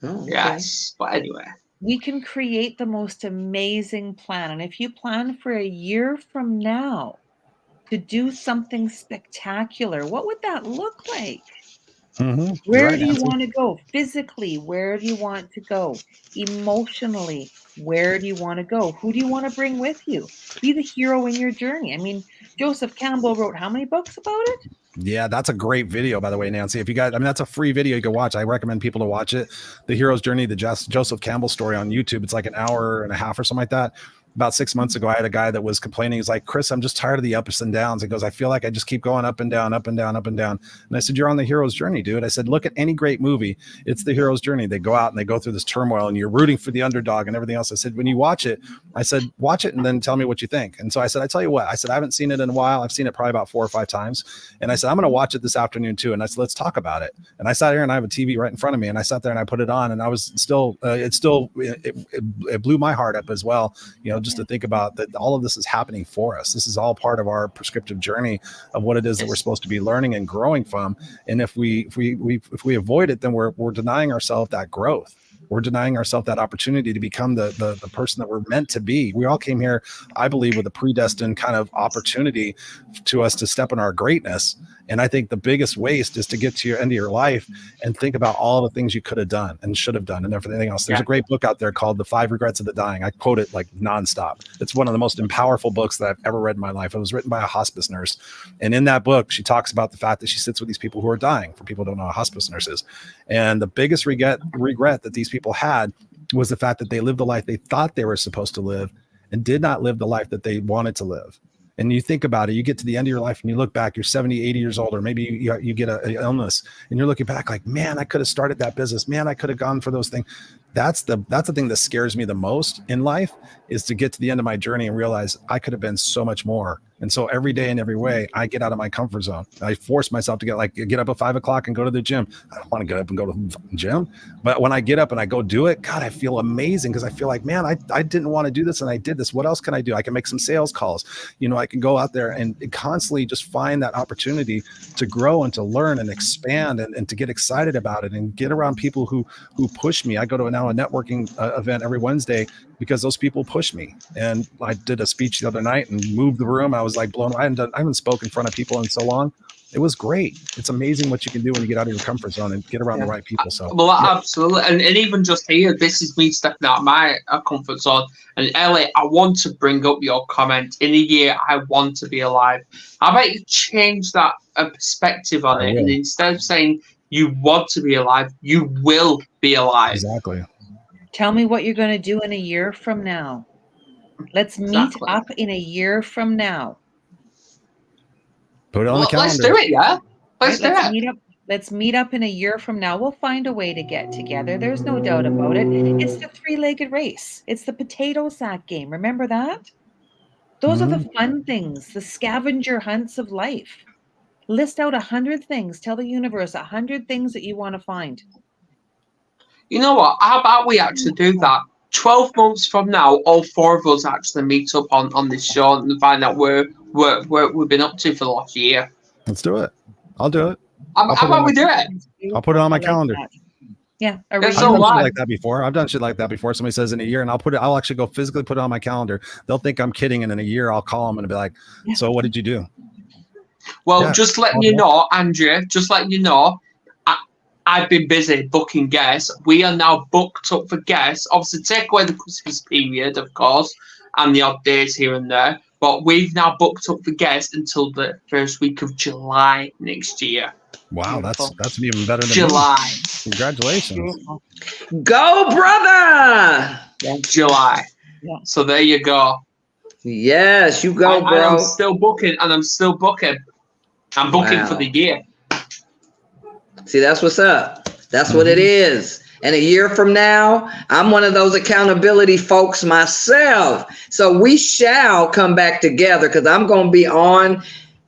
Oh, okay. Yes, but anyway. We can create the most amazing plan. And if you plan for a year from now to do something spectacular, what would that look like? Mm-hmm. Where do you want to go? Physically, where do you want to go? Emotionally, where do you want to go? Who do you want to bring with you? Be the hero in your journey. I mean, Joseph Campbell wrote how many books about it? Yeah, that's a great video, by the way, Nancy. If you guys, that's a free video you can watch. I recommend people to watch it. The Hero's Journey, the Joseph Campbell story on YouTube. It's like an hour and a half or something like that. About 6 months ago, I had a guy that was complaining. He's like, Chris, I'm just tired of the ups and downs. He goes, I feel like I just keep going up and down, up and down, up and down. And I said, you're on the hero's journey, dude. I said, look at any great movie. It's the hero's journey. They go out and they go through this turmoil and you're rooting for the underdog and everything else. I said, when you watch it, I said, watch it and then tell me what you think. And so I said, I tell you what, I said, I haven't seen it in a while. I've seen it probably about 4 or 5 times. And I said, I'm going to watch it this afternoon too. And I said, let's talk about it. And I sat here and I have a TV right in front of me. And I sat there and I put it on and I was still, it blew my heart up as well. You know, just to think about that all of this is happening for us. This is all part of our prescriptive journey of what it is that we're supposed to be learning and growing from. And if we avoid it, then we're denying ourselves that growth. We're denying ourselves that opportunity to become the person that we're meant to be. We all came here, I believe, with a predestined kind of opportunity to us to step in our greatness. And I think the biggest waste is to get to your end of your life and think about all the things you could have done and should have done and everything else. There's a great book out there called The 5 Regrets of the Dying. I quote it like nonstop. It's one of the most powerful books that I've ever read in my life. It was written by a hospice nurse. And in that book, she talks about the fact that she sits with these people who are dying, for people who don't know what a hospice nurse is. And the biggest regret that these people had was the fact that they lived the life they thought they were supposed to live and did not live the life that they wanted to live. And you think about it, you get to the end of your life and you look back, you're 70, 80 years old, or maybe you get an illness and you're looking back like, man, I could have started that business. Man, I could have gone for those things. That's the thing that scares me the most in life, is to get to the end of my journey and realize I could have been so much more. And so every day in every way, I get out of my comfort zone. I force myself to get up at 5 o'clock and go to the gym. I don't want to get up and go to the gym, but when I get up and I go do it, God, I feel amazing, because I feel like, man, I didn't want to do this and I did this. What else can I do? I can make some sales calls. You know, I can go out there and constantly just find that opportunity to grow and to learn and expand and to get excited about it and get around people who push me. I go to a networking event every Wednesday because those people push me. And I did a speech the other night and moved the room. I was like blown away. I haven't spoken in front of people in so long. It was great. It's amazing what you can do when you get out of your comfort zone and get around the right people. So, well, absolutely. And even just here, this is me stepping out of my comfort zone. And Ellie, I want to bring up your comment. In a year, I want to be alive. How about you change that perspective on it? And instead of saying you want to be alive, you will be alive. Exactly. Tell me what you're going to do in a year from now. Let's meet up in a year from now. Put it on the calendar. Let's do it, yeah. Let's Let's meet up in a year from now. We'll find a way to get together. There's no doubt about it. It's the three-legged race. It's the potato sack game. Remember that? Those are the fun things, the scavenger hunts of life. List out 100 things. Tell the universe 100 things that you want to find. You know what? How about we actually do that? 12 months from now, all four of us actually meet up on this show and find out where we've been up to for the last year. Let's do it. I'll do it. How about we do it? I'll put it on my calendar. That. Yeah. That's I've so done shit live. like that before. I've done shit like that before. Somebody says in a year, and I'll actually go physically put it on my calendar. They'll think I'm kidding, and in a year I'll call them and be like, "So what did you do?" Well, Yeah. just letting you know, Andrea, I've been busy booking guests. We are now booked up for guests. Obviously, take away the Christmas period, of course, and the odd days here and there. But we've now booked up for guests until the first week of July next year. Wow, Beautiful. that's even better than July. Me. Congratulations. Go, brother. July. Yeah. So there you go. Yes, you go, And bro. I'm still booking. I'm booking Wow. for the year. See, that's what's up. That's what it is. And a year from now, I'm one of those accountability folks myself. So we shall come back together because I'm going to be on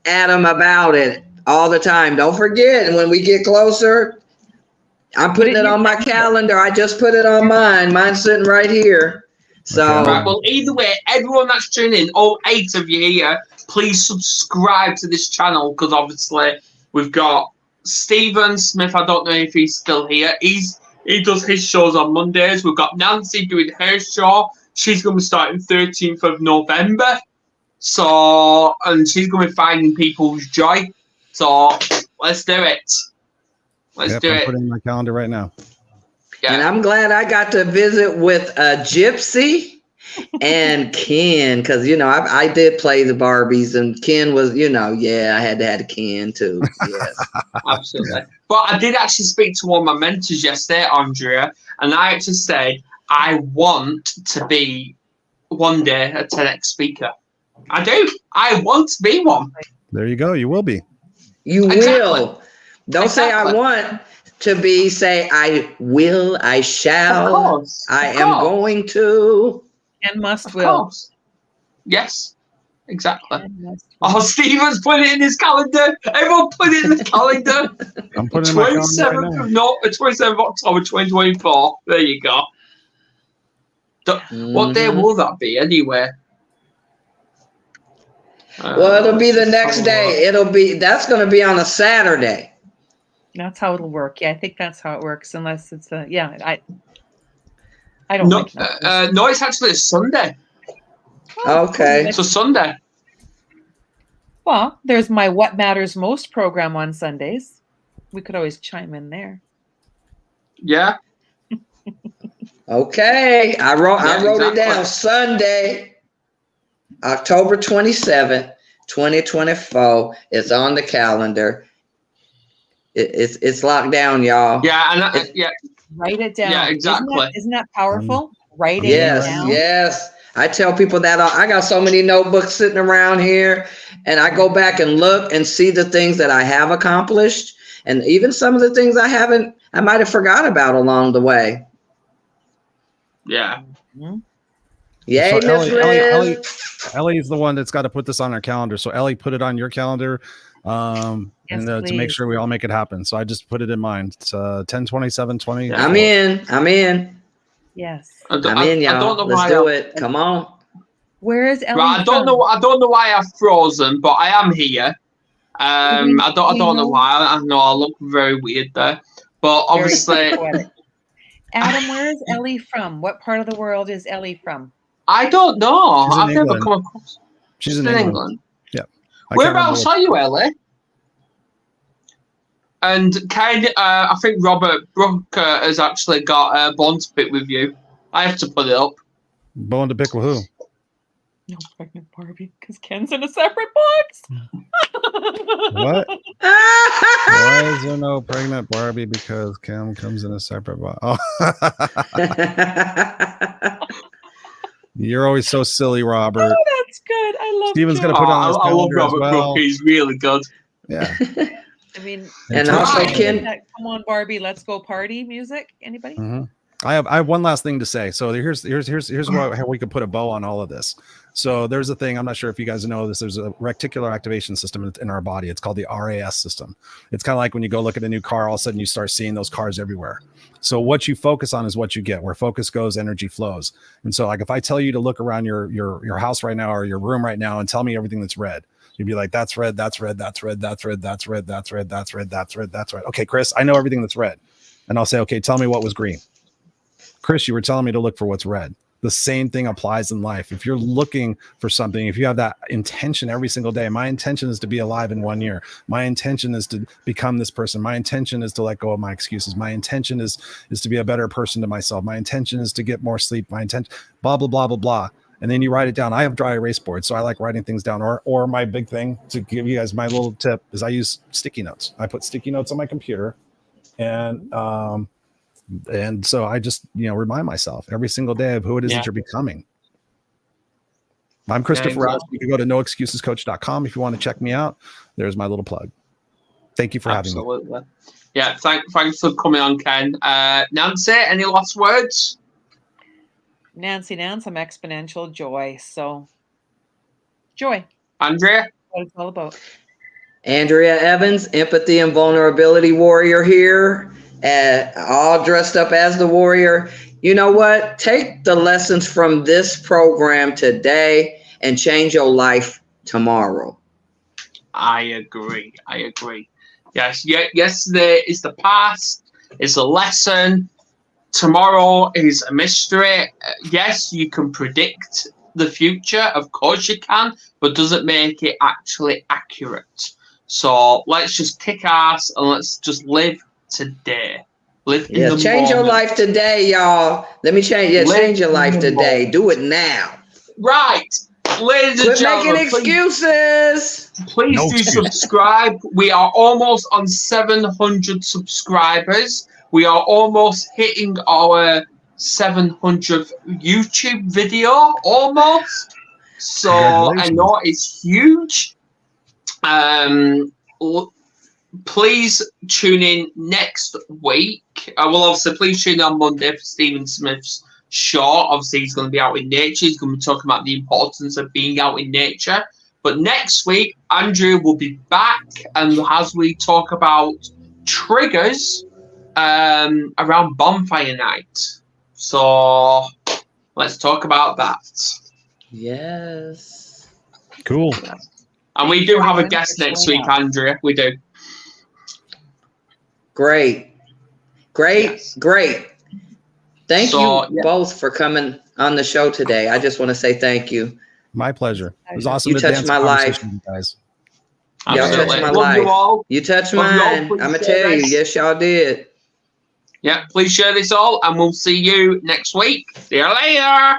Adam about it all the time. Don't forget. And when we get closer, I'm putting it on my calendar. I just put it on mine. Mine's sitting right here. So, Right, well, either way, everyone that's tuning in, all 8 of you here, please subscribe to this channel because obviously we've got Stephen Smith. I don't know if he's still here. He does his shows on Mondays. We've got Nancy doing her show. She's going to be starting 13th of November. So, and she's going to be finding people's joy. So, let's do it. Let's do I'm it. putting it in my calendar right now. and I'm glad I got to visit with Gypsy and Ken because, I did play the Barbies and Ken was, I had to have a Ken too. Yes. Absolutely. But I did actually speak to one of my mentors yesterday, Andrea, and I actually said, I want to be one day a TEDx speaker. I do. I want to be one. There you go. You will be. You Exactly. will. Don't say I Exactly. want to be, say I will, I shall, Of course. I Of am course. going to. And must Of will. course. Yes. Exactly. And must will. Oh, Stephen's put it in his calendar. Everyone put it in his calendar. I'm putting it in my calendar right 27th now. of 27th of October 2024. There you go. What day Mhm. will that be anyway? Well, it'll be the next day. That's going to be on a Saturday. That's how it'll work. Yeah, I think that's how it works. Unless it's I don't No, like it. no, it's actually a Sunday. Okay. It's a Sunday. Well, there's my What Matters Most program on Sundays. We could always chime in there. Yeah. Okay. I wrote Yeah, it down. exactly. Sunday, October 27th, 2024. It's on the calendar. It's locked down, y'all. Yeah, and yeah. Write it down. Yeah, exactly. Isn't that powerful? Writing Yes, it down. yes. I tell people that I got so many notebooks sitting around here, and I go back and look and see the things that I have accomplished, and even some of the things I might have forgot about along the way. Yeah. Yay, So Miss Liz. Ellie's the one that's got to put this on her calendar. So Ellie, put it on your calendar, Yes, and to make please. sure we all make it happen. So I just put it in mine. It's 10/27/20. Yeah. I'm in. Yes. I I'm in, y'all. I don't know Let's why do it. Come on. Where is Ellie? Right, I don't know why I've frozen, but I am here. I don't know why. I know I look very weird there, but obviously Adam, where is Ellie from? What part of the world is Ellie from? I don't know. She's in I've never England. come across. She's in England. Yeah. I can't Whereabouts remember are you, Ellie? And I think Robert Brooker has actually got a bond to pick with you. I have to put it up. what bone to pick with who? No pregnant Barbie, because Ken's in a separate box. What? Why is there no pregnant Barbie? Because Kim comes in a separate box. Oh. You're always so silly, Robert. Oh, that's good. I love Steven's Joe. gonna put it on his I love calendar as Robert well. Brooker. He's really good. Yeah. I mean, And also, Ken, come on, Barbie, let's go party music. Anybody? Mm-hmm. I have one last thing to say. So here's how we could put a bow on all of this. So there's a thing, I'm not sure if you guys know this, there's a reticular activation system in our body. It's called the RAS system. It's kind of like when you go look at a new car, all of a sudden you start seeing those cars everywhere. So what you focus on is what you get. Where focus goes, energy flows. And so like if I tell you to look around your house right now or your room right now and tell me everything that's red, you'd be like, that's red, that's red, that's red, that's red, that's red, that's red, that's red, that's red, that's red. Okay, Chris, I know everything that's red. And I'll say, okay, tell me what was green. Chris, you were telling me to look for what's red. The same thing applies in life. If you're looking for something, if you have that intention every single day, my intention is to be alive in 1 year. My intention is to become this person. My intention is to let go of my excuses. My intention is to be a better person to myself. My intention is to get more sleep. My intention, blah, blah, blah, blah, blah. And then you write it down. I have dry erase boards, so I like writing things down. Or my big thing to give you guys my little tip is I use sticky notes. I put sticky notes on my computer, and so I just, remind myself every single day of who it is that you're becoming. I'm Christopher Rausch. You can go to noexcusescoach.com if you want to check me out. There's my little plug. Thank you for having me. Yeah, thanks for coming on, Ken. Nance, any last words? Nance, I'm exponential joy. So, joy. Andrea? What it's all about. Andrea Evans, empathy and vulnerability warrior here. All dressed up as the warrior. You know what? Take the lessons from this program today and change your life tomorrow. I agree. Yes, yesterday is the past. It's a lesson. Tomorrow is a mystery. Yes, you can predict the future. Of course you can, but does it make it actually accurate? So let's just kick ass and let's just live today. Live in the change your life today, y'all. Let me change. Change your life today. Do it now. Right, ladies and gentlemen. Quit making excuses. Please do subscribe. We are almost on 700 subscribers. We are almost hitting our 700th YouTube video. Almost. So I know it's huge. Please tune in next week. Obviously, please tune in on Monday for Stephen Smith's show. Obviously, he's going to be out in nature. He's going to be talking about the importance of being out in nature. But next week, Andrew will be back, and as we talk about triggers around bonfire night. So let's talk about that. Yes. Cool. And we do have a guest next week, Andrea. We do. Great. Thank you both for coming on the show today. I just want to say thank you. My pleasure. It was awesome. You touched my life. You guys. Y'all touched my life. You touched mine. I'm going to tell you. Yes, y'all did. Yeah, please share this all, and we'll see you next week. See you later.